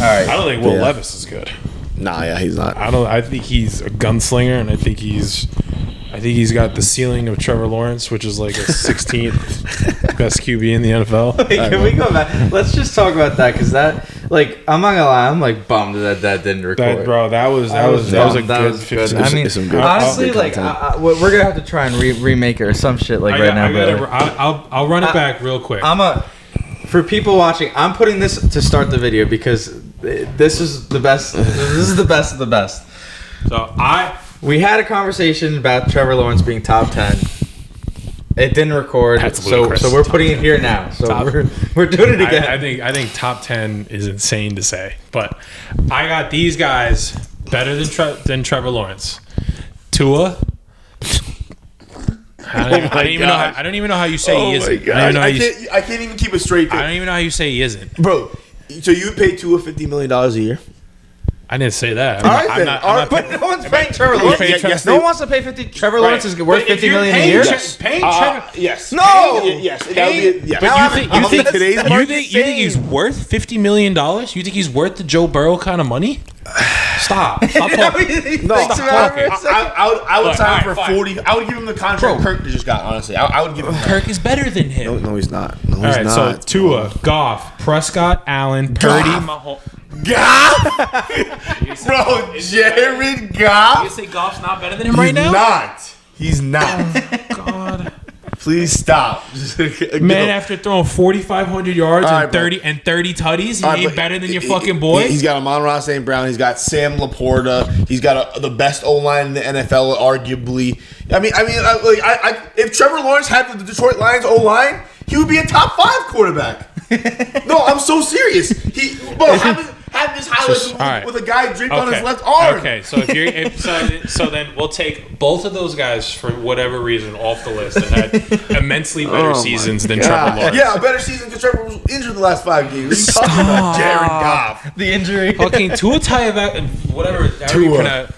I don't think Will Yeah. Levis is good. Nah, yeah, he's not. I think he's a gunslinger, and I think he's got the ceiling of Trevor Lawrence, which is like a 16th best QB in the NFL. Wait, can we go back? Let's just talk about that because that, like, I'm not gonna lie, I'm like bummed that didn't record. That was a good 15. I mean, some good- honestly, good like, content. we're gonna have to try and remake it or some shit like right now. I'll run it back real quick. For people watching, I'm putting this to start the video because this is the best. This is the best of the best. So We had a conversation about Trevor Lawrence being top 10. It didn't record, That's so ludicrous. we're putting it here now. So we're doing it again. I think top 10 is insane to say, but I got these guys better than Trevor Lawrence. Tua. I don't even know how you say he isn't. I can't even keep a straight I face. don't even know how you say he isn't. Bro, so you would pay Tua $50 million a year? I didn't say that. All right, then. But no one's paying Trevor Lawrence. Yes, No one wants to pay 50. Trevor Lawrence is worth $50 million a year. Paying Trevor. Yes. No! Yes. That would be, yes. But you think today's you think he's worth $50 million? You think he's worth the Joe Burrow kind of money? Stop talking. I would sign him for fine. 40. I would give him the contract Kirk just got. Honestly, I would give him. Kirk is better than him. No, he's not. No, he's All right, not. so Tua, Goff, Prescott, Allen, Purdy, Mahomes. Goff, bro, Jared Goff. You say Goff's not better than him right now? He's not. God. Please stop. Man, after throwing 4,500 yards All and right, 30 tutties, he ain't better than your fucking boy. He's got Amon-Ra St. Brown. He's got Sam Laporta. He's got the best O-line in the NFL, arguably. If Trevor Lawrence had the Detroit Lions O-line, he would be a top 5 quarterback. No, I'm so serious. Have this highlight with a guy draped on his left arm. Okay, so so then we'll take both of those guys for whatever reason off the list that had immensely better seasons than Trevor Lawrence. Yeah, a better season because Trevor was injured the last 5 games. What are you talking about, Jared Goff? The injury. Fucking Tua Tagovailoa, whatever.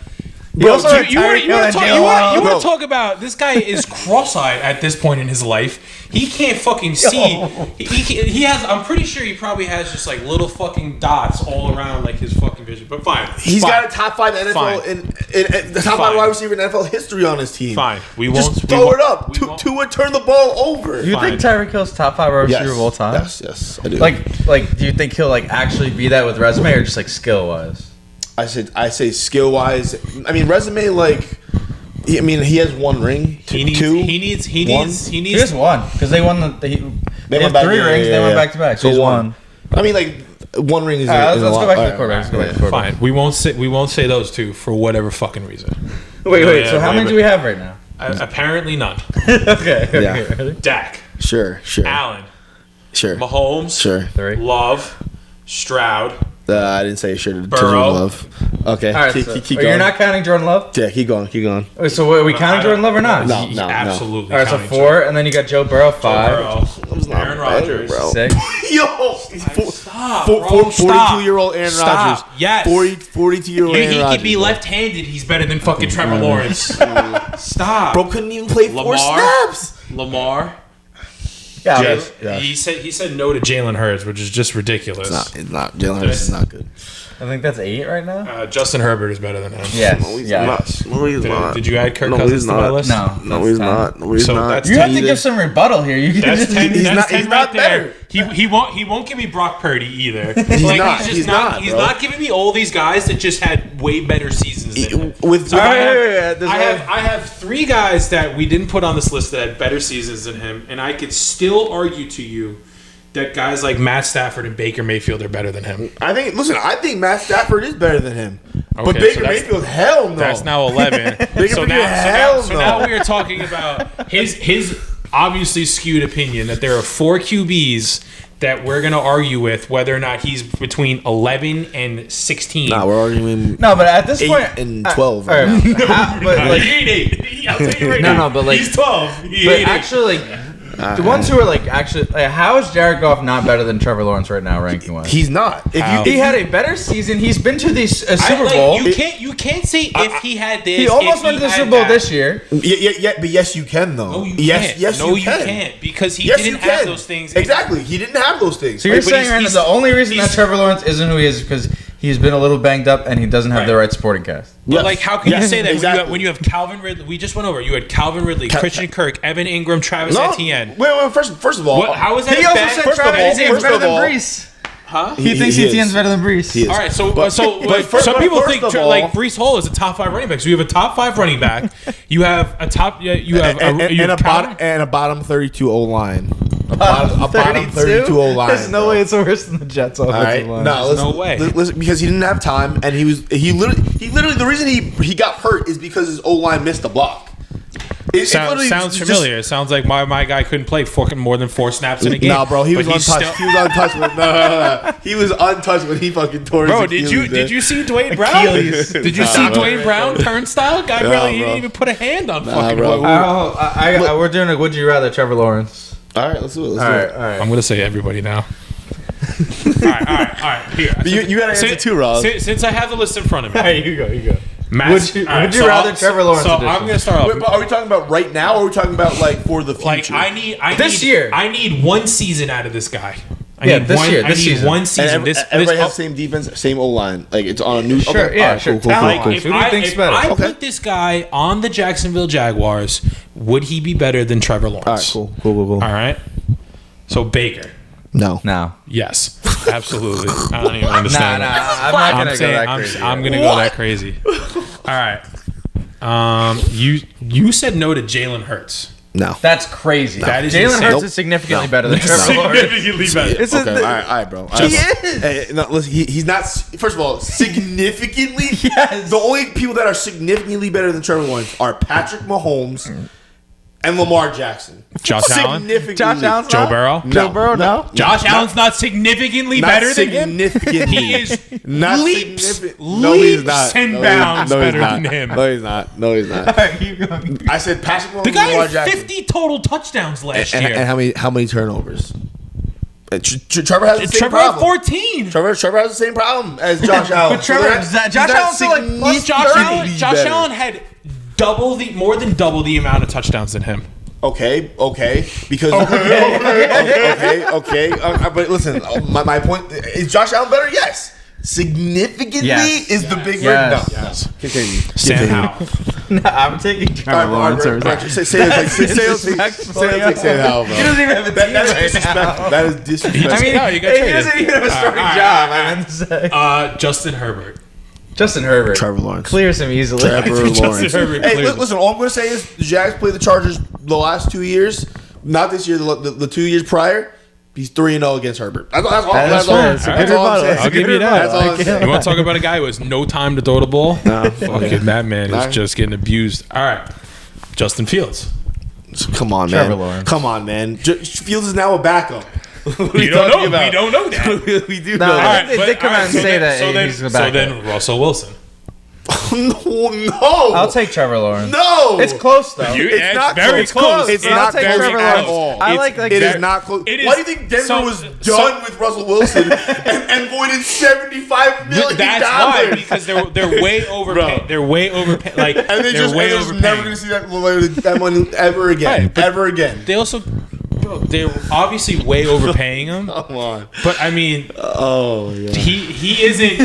You also had You Tyreek Hill and Jalen want to talk about this guy is cross-eyed at this point in his life. He can't fucking see. He has. I'm pretty sure he probably has just like little fucking dots all around like his fucking vision. But fine, He's got a top 5 NFL in the top 5 wide receiver in NFL history on his team. Fine, we Just won't throw it up. Tua turn the ball over. You think Tyreek Hill's top 5 wide receiver of all time? Yes, I do. Like, do you think he'll like actually be that with resume or just like skill wise? I say skill wise. I mean resume like. I mean he has 1 ring. He needs. He has 1 because they won they have 3 rings. They went back to back. So he's 1. I mean like 1 ring is. Let's go back to the quarterback. Let's go back to the quarterback. Fine, we won't say those two for whatever fucking reason. Wait. So how many do we have right now? Apparently none. Okay. Yeah. Ready? Dak. Sure. Allen. Sure. Mahomes. Sure. 3. Love. Stroud. I didn't say sure to Burrow. Love. Okay. All right. Keep So going. you're not counting Jordan Love? Yeah, keep going. Wait, so are we counting Jordan Love or not? No. Absolutely. All right. So counting 4, and then you got Joe Burrow 5. Aaron Rodgers. 6. Yo, Stop, bro. 42-year-old Aaron Rodgers. Yes. 42-year-old Aaron Rodgers. He could be left-handed. He's better than fucking Trevor Lawrence. Stop. Bro couldn't even play 4 snaps. Lamar. Yeah. He said no to Jalen Hurts, which is just ridiculous. It's not. Jalen Hurts is not good. I think that's 8 right now. Justin Herbert is better than him. Yes. No, he's not. Did you add Kirk No, Cousins he's to my not. list? No, he's not. No, he's So not. that's You have to give some rebuttal here. You can That's just 10. He's That's not- 10 he's right not there. better. He won't give me Brock Purdy either. He's not giving me all these guys that just had way better seasons than him. I have 3 guys that we didn't put on this list that had better seasons than him, and I could still argue to you that guys like Matt Stafford and Baker Mayfield are better than him. I think Matt Stafford is better than him. Okay, but Baker Mayfield, hell no. That's now 11. So now we are talking about his obviously skewed opinion that there are 4 QBs that we're going to argue with whether or not he's between 11 and 16. Nah, we're arguing. No, but at this 8 point, and 12. Right now. He ain't 8. I'll tell you right now. No, but like he's 12. But actually, like. The ones who are how is Jared Goff not better than Trevor Lawrence right now, ranking wise? He's not. He had a better season. He's been to the Super Bowl. You can't say if he had this. He almost went to the Super Bowl this year. Yeah, but yes, you can though. No, you can't. Yes, you can't because he didn't have those things. Exactly, he didn't have those things. So you're saying right now the only reason that Trevor Lawrence isn't who he is because he's been a little banged up and he doesn't have the right supporting cast. But how can you say that when you have Calvin Ridley? We just went over. You had Calvin Ridley, Christian Kirk, Evan Ingram, Travis Etienne. Wait. First of all, how is that? He also said Travis Etienne's better than Brees. Huh? He thinks Etienne's better than Brees. All right, some people think like Brees Hall is a top 5 running back. So you have a top 5 running back. You have a top. You have a bottom 32 O line. A bottom 32 O line. There's no way it's worse than the Jets offensive line. No way. Listen, because he didn't have time, and he literally the reason he got hurt is because his O line missed the block. Sounds familiar. It sounds like my guy couldn't play more than 4 snaps in a game. Nah, bro, he was untouched. He was untouched. No. He was untouched when he fucking tore his Achilles. Bro, did you see Dwayne Brown? Did you see Dwayne Brown turnstile? Guy he didn't even put a hand on fucking. Bro. We're doing a would you rather Trevor Lawrence. All right, let's do it. All right. I'm gonna say everybody now. All right. Here, you gotta answer too, Rob. Since I have the list in front of me. All right, you go. Would you rather Trevor Lawrence? So I'm gonna start off. Wait, but are we talking about right now, or are we talking about like for the future? Like this year. I need 1 season out of this guy. I need one season. Everybody has the same defense, same O line. Like it's on a new. Sure, okay. yeah, sure. Cool. If I put this guy on the Jacksonville Jaguars, would he be better than Trevor Lawrence? All right, cool. All right. So Baker. No. Yes, absolutely. I don't even understand. Nah. I'm not gonna go that crazy. I'm gonna go that crazy. All right. You said no to Jalen Hurts. No. That's crazy. That is Jalen Hurts is significantly better than Trevor Lawrence. Significantly better. Okay, all right, bro. He is. Hey, no, listen, he's not. First of all, significantly. Yes. The only people that are significantly better than Trevor Lawrence are Patrick Mahomes and Lamar Jackson. Josh Allen? Josh Allen's Joe Burrow? Joe Burrow, no. Josh Allen's not significantly better than him? He is leaps and bounds better than him. No, he's not. All right, keep going. I said Patrick Mahomes The guy and Lamar had Jackson. 50 total touchdowns last year. And how many turnovers? Trevor has the same Trevor had problem. 14. Trevor has the same problem as Josh Allen. But Josh Allen's still like plus Josh Allen had more than double the amount of touchdowns than him. Okay, because okay. But listen, my point is Josh Allen better? Yes. Significantly is the big word. No. Yes. Continue. Sam Howell. No, I'm taking Trevor Lawrence. Say it like Sam Howell, bro. He doesn't even have a team disrespectful. That is disrespectful. I mean, he doesn't even have a starting job. I meant to say. Justin Herbert. Trevor Lawrence clears him easily. Trevor Lawrence. Hey, listen. All I'm going to say is the Jags played the Chargers the last 2 years. Not this year. The 2 years prior. He's 3-0 against Herbert. That's all I'm saying. I'll give you that. You want to talk about a guy who has no time to throw the ball? No. Fucking that man is just getting abused. All right. Justin Fields. Come on, man. Fields is now a backup. We don't know that. We do know that. They did come out and say that he's the backup. So then Russell Wilson. No. I'll take Trevor Lawrence. No. It's close, though. It's not very close. It's not Trevor at all. I like it is not close. Why do you think Denver was done with Russell Wilson and voided $75 million? That's why, because they're way overpaid. They're way overpaid. Like, and they're never going to see that money ever again. Right, ever again. They also... They're obviously way overpaying him. Come on, but I mean, he isn't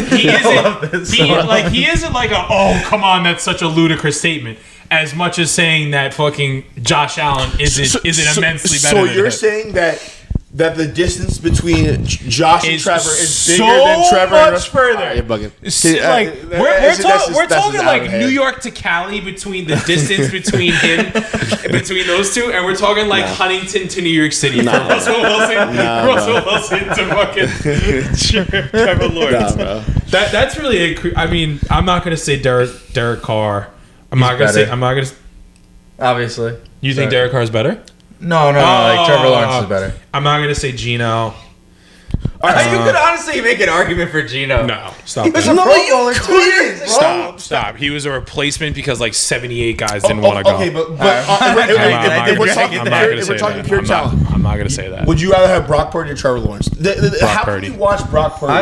like a come on, that's such a ludicrous statement. As much as saying that fucking Josh Allen isn't immensely better. So you're saying that that the distance between Josh and Trevor is bigger so than Trevor and much further. You're bugging. We're talking like New York to Cali between the distance between those two, and we're talking like Huntington to New York City from Russell Wilson to fucking Trevor Lawrence. That's really I mean, I'm not gonna say Derek Carr. I'm not gonna. Obviously. You think Derek Carr is better? No, like Trevor Lawrence is better. I'm not gonna say Geno. You could honestly make an argument for Geno. No, stop. He was a Pro Bowler 2 years. Stop. He was a replacement because like 78 guys didn't want to go. Okay, but if we're talking pure talent, I'm not gonna say that. would you rather have Brock Purdy or Trevor Lawrence? How can you watch Brock Purdy?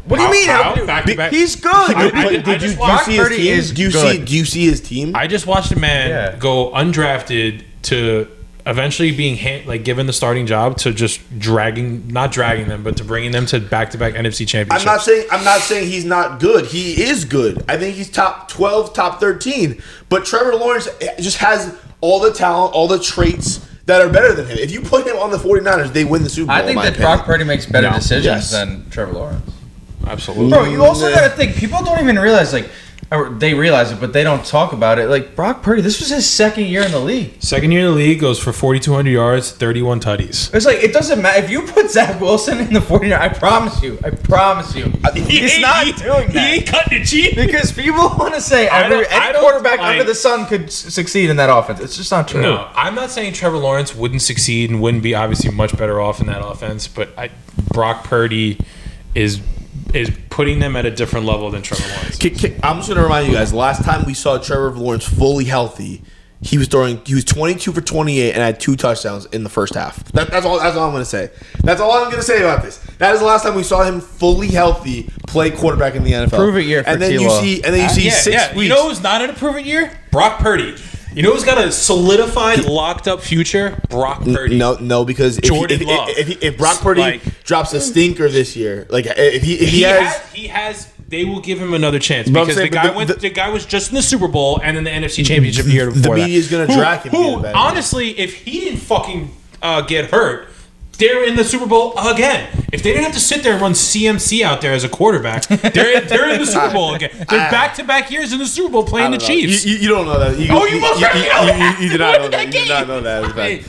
What do you mean? Back to back? He's good. Do you see his team? I just watched a man go undrafted to eventually being given the starting job to just not dragging them, but to bringing them to back-to-back NFC championships. I'm not saying he's not good. He is good. I think he's top 12, top 13. But Trevor Lawrence just has all the talent, all the traits that are better than him. If you put him on the 49ers, they win the Super Bowl. I think that Brock Purdy makes better decisions than Trevor Lawrence. Absolutely. Bro, you also got to think, people don't even realize, or they realize it, but they don't talk about it. Like, Brock Purdy, this was his second year in the league. Second year in the league, goes for 4,200 yards, 31 tutties. It's like, it doesn't matter. If you put Zach Wilson in the 49ers, I promise you, he's not doing that. He ain't cutting it cheap. Because people want to say any quarterback under the sun could succeed in that offense. It's just not true. No, I'm not saying Trevor Lawrence wouldn't succeed and wouldn't be obviously much better off in that offense, but Brock Purdy is putting them at a different level than Trevor Lawrence. I'm just going to remind you guys, last time we saw Trevor Lawrence fully healthy, he was 22 for 28 and had 2 touchdowns in the first half. That's all I'm going to say. That's all I'm going to say about this. That is the last time we saw him fully healthy play quarterback in the NFL. Prove it year for T-Law. And then you see 6 weeks. You know who's not in a prove it year? Brock Purdy. You know who's got a solidified, locked up future? Brock Purdy. No, because if Brock Purdy drops a stinker this year, if he has, they will give him another chance because the guy was just in the Super Bowl and in the NFC Championship year before. The media is going to drag him. Honestly, if he didn't fucking get hurt, they're in the Super Bowl again. If they didn't have to sit there and run CMC out there as a quarterback, they're in the Super Bowl again. They're back-to-back years in the Super Bowl playing the Chiefs. You don't know that. You did not know that. You did not know that.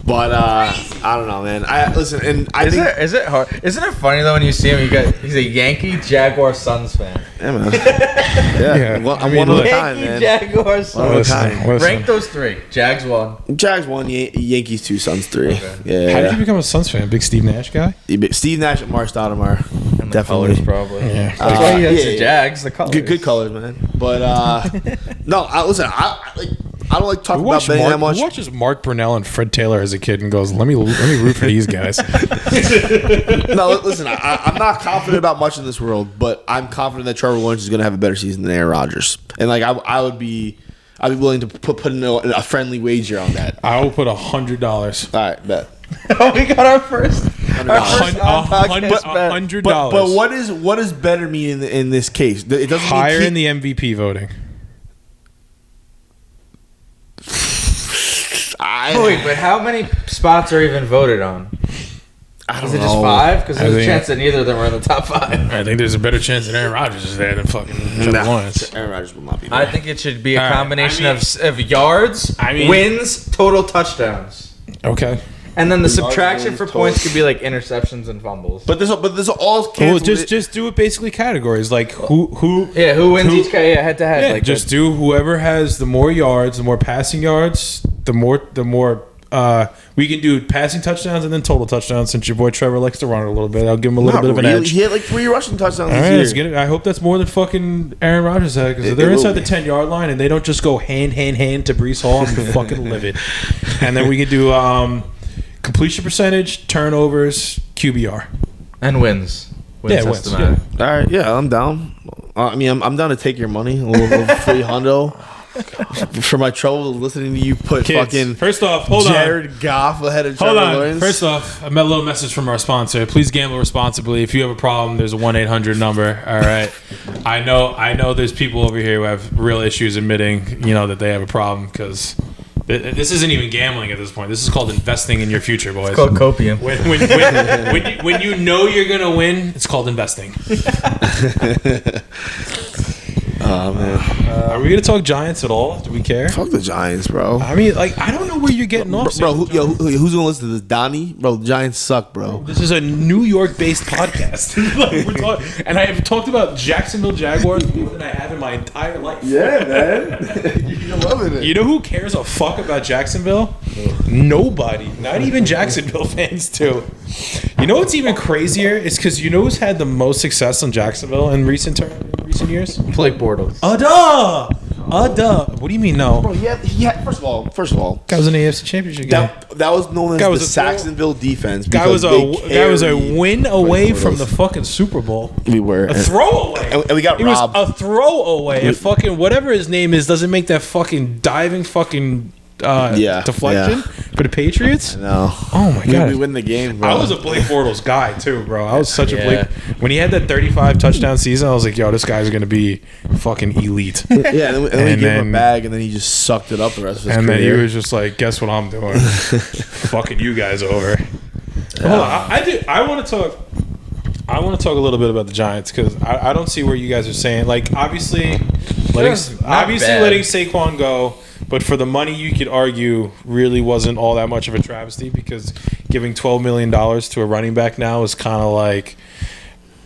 But I don't know, man. Is it hard? Isn't it funny though when you see him? He's a Yankee Jaguar Suns fan. Yeah, man. Yeah. Well, I'm one of a kind, man. Jaguar Suns. Rank those 3. Jags 1. Jags 1. Yankees 2. Suns 3. Okay. Yeah. How did you become a Suns fan? Big Steve Nash guy? Steve Nash and Mark Stoudemire. And the definitely. Colors, probably. Yeah. That's why he has the Jags. The colors. Good colors, man. But no, listen. I don't like talking about betting that much. Who watches Mark Brunell and Fred Taylor as a kid and goes, let me root for these guys? No, listen, I'm not confident about much in this world, but I'm confident that Trevor Lawrence is going to have a better season than Aaron Rodgers. And I'd be willing to put in a friendly wager on that. I will put $100. All right, bet. Oh, we got our first $100. But what does better mean in this case? It doesn't higher in the MVP voting. Wait, but how many spots are even voted on? I don't know. Is it just 5? Because there's a chance that neither of them are in the top 5. I think there's a better chance that Aaron Rodgers is there than fucking Trevor Lawrence. Aaron Rodgers will not be there. I think it should be a combination of yards, wins, total touchdowns. Okay. And then the subtraction for points could be like interceptions and fumbles. But this all well, just do it basically categories like who wins each guy head to head. Yeah, like just do whoever has the more yards, the more passing yards, the more we can do passing touchdowns and then total touchdowns. Since your boy Trevor likes to run it a little bit, I'll give him a little bit of an edge. He had like 3 rushing touchdowns this year. I hope that's more than fucking Aaron Rodgers had because if they're inside the 10-yard line and they don't just go hand to Breece Hall, I'm fucking livid. And then we can do completion percentage, turnovers, QBR, and wins. Wins. Yeah. All right, yeah, I'm down. I'm down to take your money, a little free hundo. For my trouble listening to you put Kids, fucking first off, Jared Goff ahead of Trevor Lawrence. First off, I met a little message from our sponsor. Please gamble responsibly. If you have a problem, there's a 1-800 number. All right. I know there's people over here who have real issues admitting, that they have a problem because This isn't even gambling at this point. This is called investing in your future, boys. It's called copium. When you know you're gonna win, it's called investing. Oh man, are we gonna talk Giants at all? Do we care? fuck the Giants, bro. I mean, like, I don't know where you're getting off, Bro, who's gonna listen to this? Donnie, bro. The Giants suck, bro. This is a New York-based podcast. Like, and I have talked about Jacksonville Jaguars more than I have in my entire life. Yeah, man. You're loving it. You know who cares a fuck about Jacksonville? Nobody. Not even Jacksonville fans, too. You know what's even crazier? Is because you know who's had the most success in Jacksonville in recent years? Blake Bortles. Duh. What do you mean, no? Bro, he had. First of all, Guy was in the AFC Championship game. that was known as Guy the was a Saxonville defense. Guy was a win away Bortles. from the fucking Super Bowl. We were A throwaway. and we got It robbed. was a throwaway. A fucking whatever his name is doesn't make that fucking diving fucking deflection for the Patriots. No. Oh my god. We win the game, bro. I was a Blake Bortles guy too, bro. I was such a Yeah. Blake. When he had that 35 touchdown season, I was like, yo, this guy's gonna be fucking elite. Yeah, and then we gave him then- a bag, and then he just sucked it up the rest of his And then he career. was just like, guess what I'm doing? Fucking you guys over. Hold on, I want to talk. I want to talk a little bit about the Giants because I don't see where you guys are saying, like, obviously letting Saquon go, but for the money you could argue really wasn't all that much of a travesty because giving $12 million to a running back now is kind of like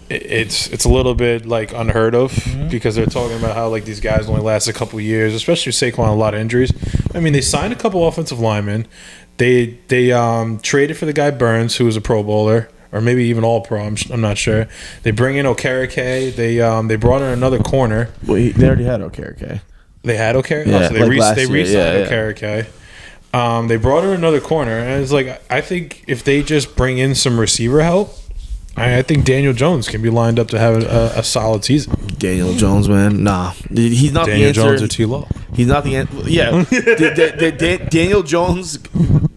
it's a little bit like unheard of because they're talking about how like these guys only last a couple years, especially with Saquon, a lot of injuries. I mean, they signed a couple offensive linemen. They traded for the guy Burns, who was a Pro Bowler. Or maybe even all pro. I'm not sure. They bring in Okereke. They brought in another corner. Well, they already had Okereke. They had Okereke. Yeah, So like they last year, re-signed yeah. Okereke. They brought in another corner, and it's like I think if they just bring in some receiver help, I think Daniel Jones can be lined up to have a solid season. Daniel Jones, man, nah, he's not Daniel the answer. Jones or T-Law. He's not the answer. Yeah, Daniel Jones.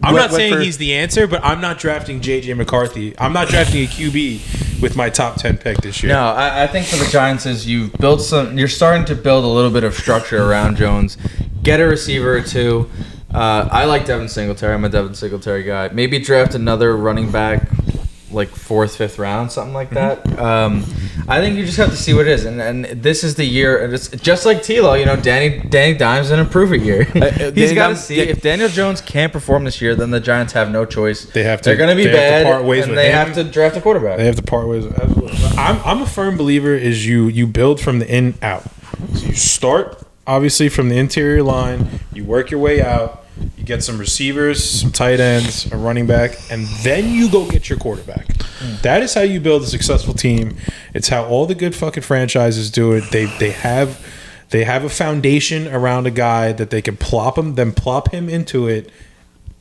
I'm not went saying for- he's the answer, but I'm not drafting J.J. McCarthy. I'm not drafting a QB with my top 10 pick this year. No, I think for the Giants is you're starting to build a little bit of structure around Jones. Get a receiver or two. I like Devin Singletary. I'm a Devin Singletary guy. Maybe draft another running back, like 4th, 5th round, something like that. I think you just have to see what it is, and this is the year. And it's just like T-Law, you know, Danny Dimes an improve it year. He's got to see if Daniel Jones can't perform this year, then the Giants have no choice. They're going to be bad, and they have to draft a quarterback. They have to part ways. I'm a firm believer is you build from the in out. So you start obviously from the interior line, you work your way out. You get some receivers, some tight ends, a running back, and then you go get your quarterback. That is how you build a successful team. It's how all the good fucking franchises do it. They have a foundation around a guy that they can plop him into it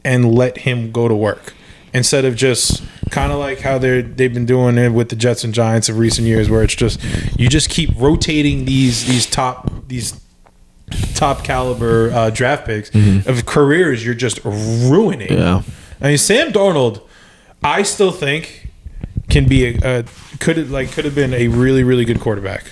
and let him go to work. Instead of just kind of like how they've been doing it with the Jets and Giants of recent years, where it's just you just keep rotating these top caliber draft picks of careers you're just ruining. Yeah. I mean, Sam Darnold, I still think can be could have been a really, really good quarterback,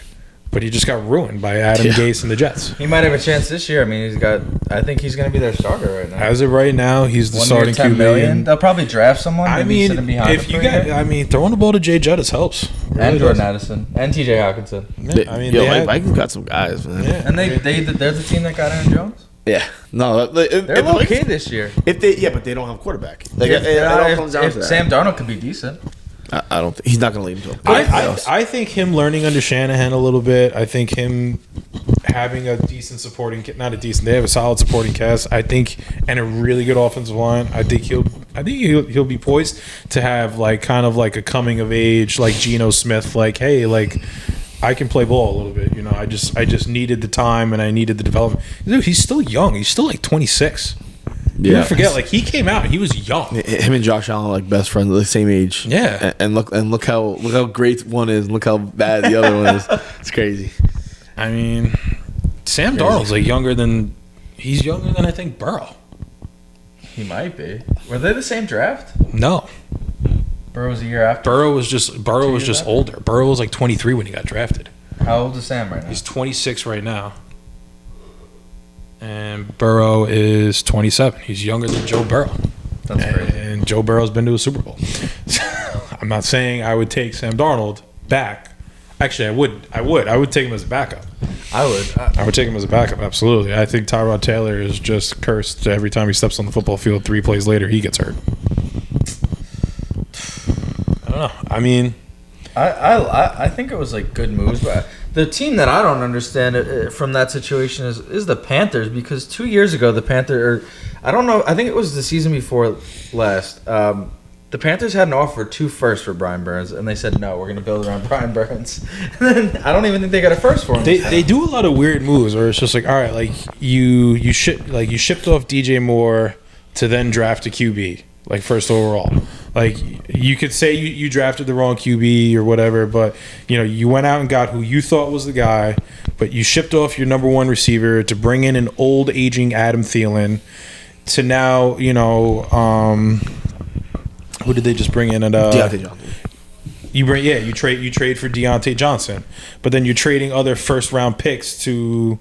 but he just got ruined by Adam Gase and the Jets. He might have a chance this year. I mean, I think he's going to be their starter right now. As of right now, he's the 1 starting year, $10 QB. million. They'll probably draft someone. I maybe mean, sit him behind if him you for a got, year. I mean, throwing the ball to Jay Jettis helps. It really And Jordan does. Addison and T.J. Hawkinson. Yeah, I mean, they had- Vikings got some guys, man. yeah. And they're the team that got Aaron Jones. Yeah. No, They're okay this year. but they don't have a quarterback. Like it all comes down to that. Sam Darnold could be decent. I don't think he's not going to lead him to a playoffs. I think him learning under Shanahan a little bit. I think him having a decent supporting, not a decent. They have a solid supporting cast. I think, and a really good offensive line. I think he'll be poised to have like kind of like a coming of age, like Geno Smith. Like, hey, like I can play ball a little bit. You know, I just needed the time and I needed the development. Dude, he's still young. He's still like 26. You don't forget, like he came out, he was young. Him and Josh Allen are like best friends, the same age. Yeah. And look how great one is, and look how bad the other one is. It's crazy. I mean, Sam Darnold's like younger than I think Burrow. He might be. Were they the same draft? No, Burrow was a year after. Burrow was just after? older. Burrow was like 23 when he got drafted. How old is Sam right now? He's 26 right now. And Burrow is 27. He's younger than Joe Burrow. That's crazy. And Joe Burrow's been to a Super Bowl. I'm not saying I would take Sam Darnold back. Actually, I would take him as a backup. I would take him as a backup, absolutely. I think Tyrod Taylor is just cursed every time he steps on the football field. 3 plays later, he gets hurt. I don't know. I mean, I think it was like good moves, but the team that I don't understand from that situation is the Panthers, because 2 years ago I don't know, I think it was the season before last. The Panthers had an offer 2 firsts for Brian Burns, and they said no, we're going to build around Brian Burns. And then I don't even think they got a first for him. They do a lot of weird moves where it's just like, all right, like you shipped off DJ Moore to then draft a QB, like first overall. Like you could say you drafted the wrong QB or whatever, but you went out and got who you thought was the guy, but you shipped off your number 1 receiver to bring in an old aging Adam Thielen to now, who did they just bring in? Deontay Johnson. You trade for Deontay Johnson, but then you're trading other first round picks to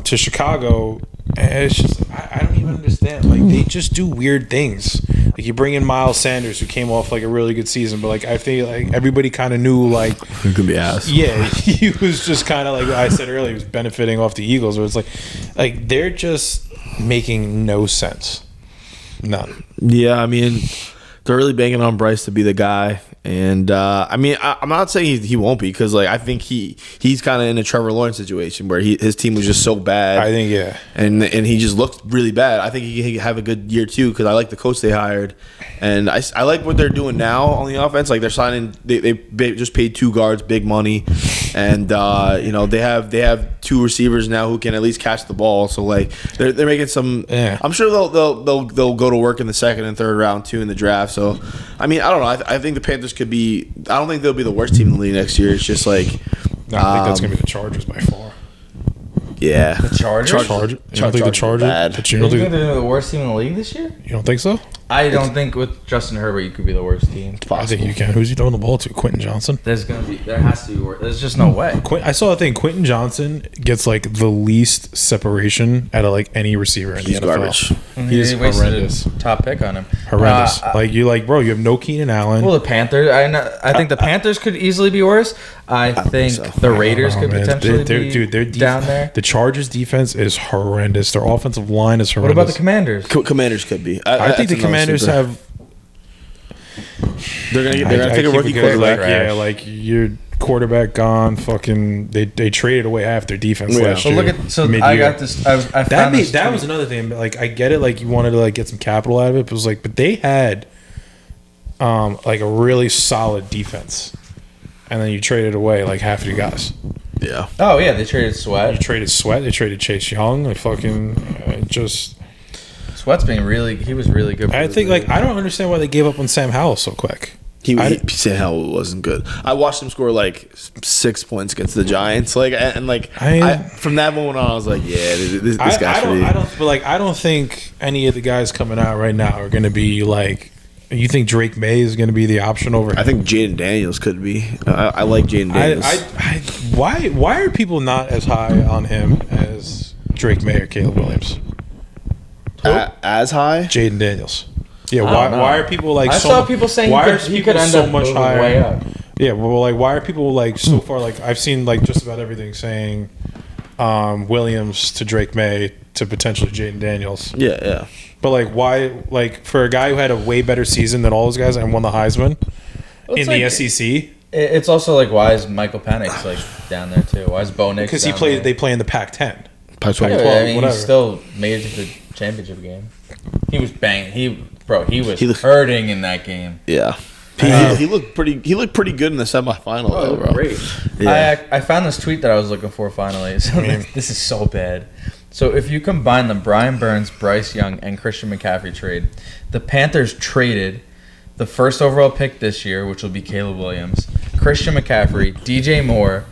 Chicago. And it's just I don't even understand. Like they just do weird things. Like you bring in Miles Sanders, who came off like a really good season, but like I think like everybody kind of knew like he could be ass. Yeah, he was just kind of like I said earlier, he was benefiting off the Eagles. Where it's like they're just making no sense. None. Yeah, I mean, they're really banking on Bryce to be the guy, and I mean, I'm not saying he won't be, because like I think he's kind of in a Trevor Lawrence situation where his team was just so bad. I think and he just looked really bad. I think he could have a good year too, because I like the coach they hired, and I like what they're doing now on the offense. Like they're signing, they just paid 2 guards big money, and they have 2 receivers now who can at least catch the ball. So like they're making some. Yeah. I'm sure they'll go to work in the 2nd and 3rd round too in the draft. So I mean, I don't know. I think the Panthers could be. I don't think they'll be the worst team in the league next year. It's just like. No, I think that's gonna be the Chargers by far. Yeah. The Chargers? You don't think the Chargers? But you don't think they're the worst team in the league this year? You don't think so? I don't think with Justin Herbert you could be the worst team. I think you can. Who's he throwing the ball to? Quentin Johnson? There has to be worse. There's just no way. I saw a thing. Quentin Johnson gets like the least separation out of like any receiver in the NFL. Garbage. He's horrendous. A top pick on him. Horrendous. Bro, you have no Keenan Allen. Well, the Panthers. I think the Panthers could easily be worse. I think so. the Raiders could potentially be down there. The Chargers' defense is horrendous. Their offensive line is horrendous. What about the Commanders? Commanders could be. I think the Commanders have. They're gonna take a rookie quarterback. Yeah, like your quarterback gone. Fucking, they traded away half their defense last year. I got this. I found this that was another thing. Like I get it. Like you wanted to like get some capital out of it. But it was like, but they had, like a really solid defense, and then you traded away like half of your guys. Yeah. Oh yeah, they traded Sweat. You traded Sweat. They traded Chase Young. They fucking just. Sweat's he was really good. I think like I don't understand why they gave up on Sam Howell so quick. Sam Howell wasn't good. I watched him score like 6 points against the Giants. Like from that moment on, I was like, yeah, this guy's really. I don't think any of the guys coming out right now are going to be like. You think Drake May is going to be the option over him? I think Jaden Daniels could be. I like Jaden Daniels. Why are people not as high on him as Drake May or Caleb Williams? As high? Jaden Daniels. Yeah, why are people like? I saw people saying he could end so up much higher. Way up. Yeah, well, like why are people like so far? Like I've seen like just about everything saying Williams to Drake May to potentially Jaden Daniels. Yeah. But like why? Like for a guy who had a way better season than all those guys and won the Heisman in the SEC. It's also like why is Michael Penix like down there too? Why is Bo Nix? Because they play in the Pac-10. Pac-12. I mean, he still made it to the championship game. He was banged. He was hurting in that game. Yeah. He looked pretty good in the semifinal though, bro. Great. Yeah. I found this tweet that I was looking for finally. So this is so bad. So if you combine the Brian Burns, Bryce Young, and Christian McCaffrey trade, the Panthers traded the first overall pick this year, which will be Caleb Williams, Christian McCaffrey, DJ Moore,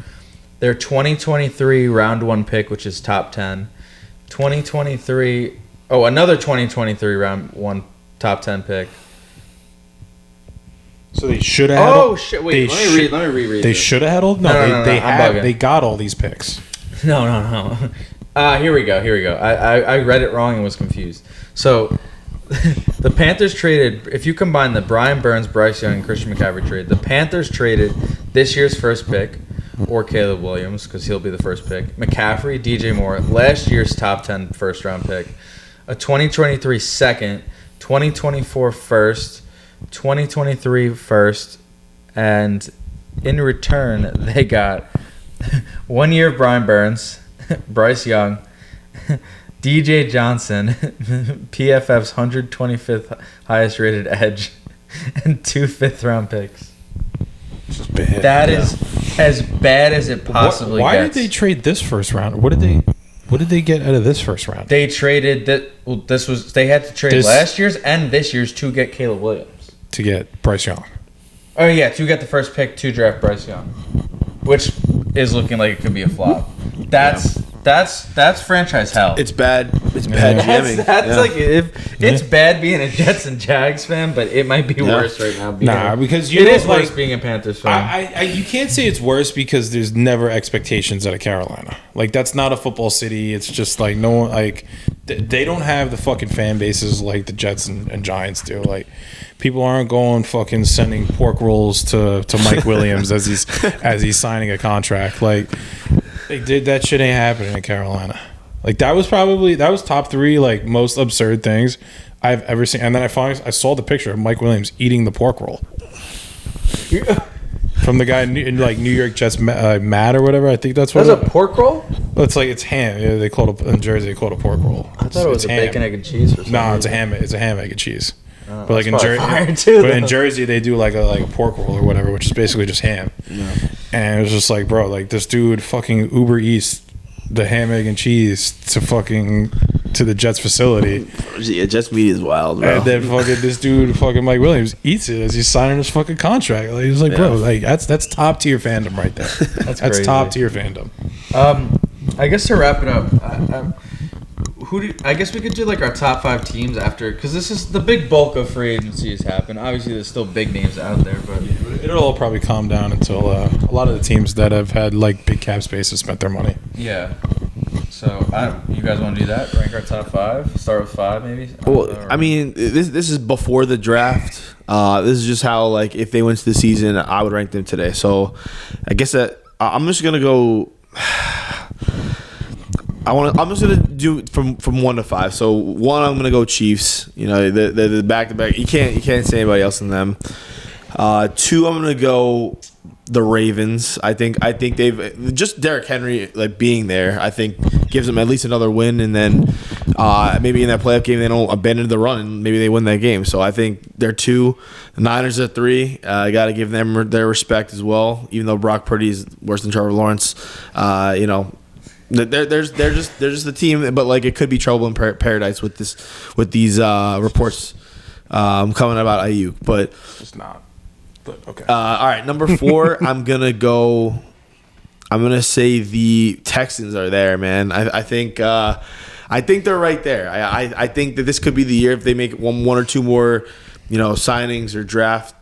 their 2023 round 1 pick, which is top 10, another 2023 round 1 top 10 pick. So they should have. Oh shit! Wait, let me reread. They should have had all. No, they got all these picks. No. Here we go. I read it wrong and was confused. So, the Panthers traded, if you combine the Brian Burns, Bryce Young, and Christian McCaffrey trade, the Panthers traded this year's first pick, or Caleb Williams, because he'll be the first pick, McCaffrey, DJ Moore, last year's top 10 first-round pick, a 2023 second, 2024 first, 2023 first, and in return, they got 1 year of Brian Burns, Bryce Young, DJ Johnson, PFF's 125th highest rated edge, and 2 5th-round picks. That is as bad as it possibly Why gets. did they trade this first round? What did they get out of this first round? They traded that. Well, they had to trade last year's and this year's to get Caleb Williams. To get Bryce Young. Oh yeah, to get the first pick to draft Bryce Young, which is looking like it could be a flop. That's franchise hell. It's bad. It's bad jamming. That's like if it's bad being a Jets and Jags fan, but it might be worse right now. Because it is worse being a Panthers fan. You can't say it's worse because there's never expectations out of Carolina. Like that's not a football city. It's just like no one like they don't have the fucking fan bases like the Jets and Giants do. Like people aren't going fucking sending pork rolls to Mike Williams as he's signing a contract. Like that shit ain't happening in Carolina. Like that was top 3 like most absurd things I've ever seen. And then I saw the picture of Mike Williams eating the pork roll from the guy in like New York Jets Matt or whatever. I think that's what. That's a pork roll. It's ham. Yeah, they call it in Jersey. They call it a pork roll. I thought it was a bacon, egg, and cheese. For some reason. It's a ham. It's a ham, egg, and cheese. But like in Jersey, they do like a pork roll or whatever, which is basically just ham. Yeah. And it was just like, bro, like this dude fucking Uber Eats the ham, egg, and cheese to the Jets facility. Yeah, Jets media is wild, bro. And then this dude Mike Williams eats it as he's signing his fucking contract. Like he's like, bro, like that's top tier fandom right there. That's top tier fandom. I guess to wrap it up. I guess we could do like our top 5 teams after, because this is the big bulk of free agency has happened. Obviously, there's still big names out there, but it'll all probably calm down until a lot of the teams that have had like big cap space have spent their money. Yeah. So, you guys want to do that? Rank our top 5? Start with 5, maybe. Well, I mean, this is before the draft. This is just how like if they went to the season, I would rank them today. So, I guess that I'm just gonna go. I'm just gonna do from 1 to 5. So 1, I'm gonna go Chiefs. You know, the back to back. You can't say anybody else than them. 2, I'm gonna go the Ravens. I think they've just Derrick Henry like being there. I think gives them at least another win, and then maybe in that playoff game they don't abandon the run and maybe they win that game. So I think they're 2. The Niners are 3. I got to give them their respect as well. Even though Brock Purdy is worse than Trevor Lawrence, you know. They're just the team, but like it could be trouble in paradise with these reports coming about Ayuk, but it's not. But okay. All right, number 4, I'm gonna say the Texans are there, man. I think they're right there. I think that this could be the year if they make one or 2 more, you know, signings or draft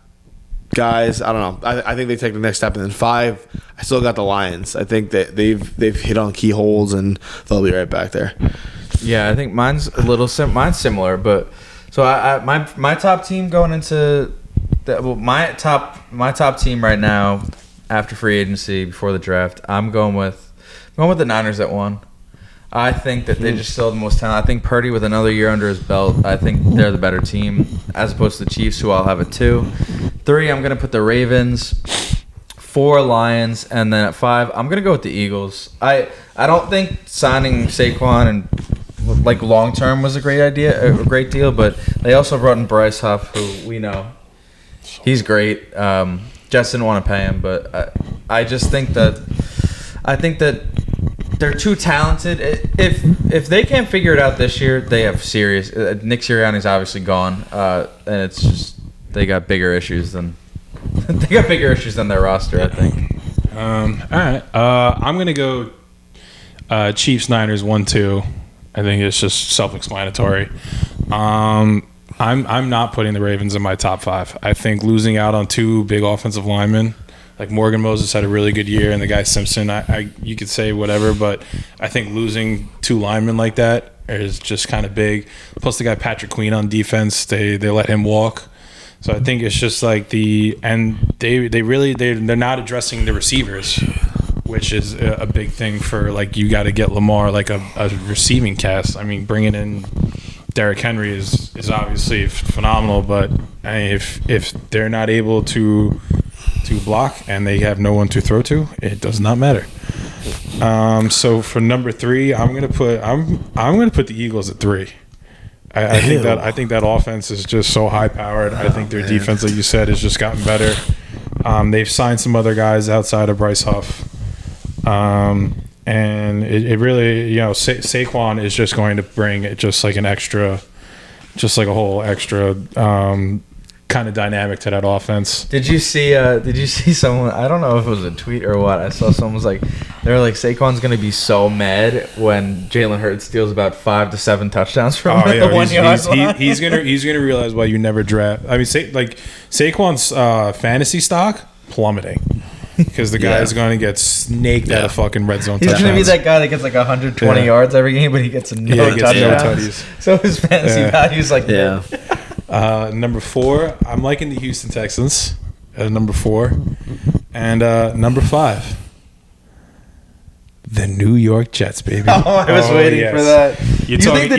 guys. I don't know. I think they take the next step, and then 5. I still got the Lions. I think that they've hit on key holes, and they'll be right back there. Yeah, I think mine's a little mine's similar, but so my top team going into my top team right now after free agency before the draft. I'm going with the Niners at 1. I think that they just still have the most talent. I think Purdy with another year under his belt, I think they're the better team as opposed to the Chiefs, who I'll have at 2. 3, I'm going to put the Ravens. 4, Lions. And then at 5, I'm going to go with the Eagles. I don't think signing Saquon and like long term was a great deal, but they also brought in Bryce Huff, who we know he's great. Jets didn't want to pay him, but I just think that they're too talented. If they can't figure it out this year, they have serious. Nick Sirianni's obviously gone, and it's just they got bigger issues than their roster, I think. All right, I'm gonna go Chiefs Niners 1-2. I think it's just self-explanatory. I'm not putting the Ravens in my top 5. I think losing out on 2 big offensive linemen Like Morgan Moses had a really good year, and the guy Simpson, you could say whatever, but I think losing 2 linemen like that is just kind of big. Plus the guy Patrick Queen on defense, they let him walk. So I think it's just like they're not addressing the receivers, which is a big thing for, like, you got to get Lamar like a receiving cast. I mean, bringing in Derrick Henry is obviously phenomenal, but if they're not able to block and they have no one to throw to, it does not matter. So for number 3, I'm gonna put the Eagles at 3. I think that offense is just so high powered. I think their defense, like you said, has just gotten better. They've signed some other guys outside of Bryce Huff, and it really, Saquon is just going to bring it just like a whole extra kind of dynamic to that offense. Did you see someone, I don't know if it was a tweet or what, I saw someone was like, they were like, Saquon's going to be so mad when Jalen Hurts steals about 5 to 7 touchdowns from him at the 1 yard line. He's gonna realize why you never draft. I mean, Saquon's fantasy stock plummeting because the guy is going to get snaked out of fucking red zone. He's going to be that guy that gets like 120 yards every game, but he gets no touchdowns. So his fantasy value's like number 4, I'm liking the Houston Texans at number 4, and number 5, the New York Jets, baby. Oh, I was waiting for that. You think the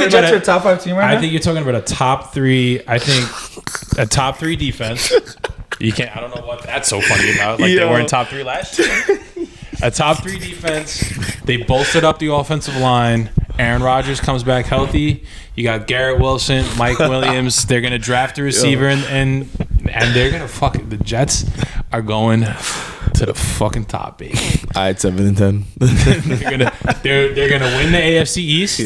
Jets are a top 5 team right now? I think you're talking about a top 3. I think a top 3 defense. You can't. I don't know what that's so funny about. Like they weren't top 3 last year. A top 3 defense. They bolstered up the offensive line. Aaron Rodgers comes back healthy. You got Garrett Wilson, Mike Williams. They're gonna draft a receiver and they're gonna the Jets are going to the fucking top, baby. I had 7-10. they're gonna win the AFC East.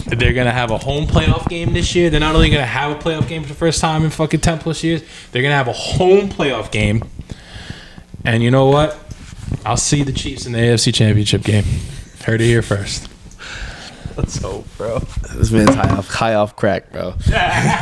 They're gonna have a home playoff game this year. They're not only gonna have a playoff game for the first time in fucking 10+ years. They're gonna have a home playoff game. And you know what? I'll see the Chiefs in the AFC Championship game. Heard it here first. Let's hope, bro. This man's high off crack, bro.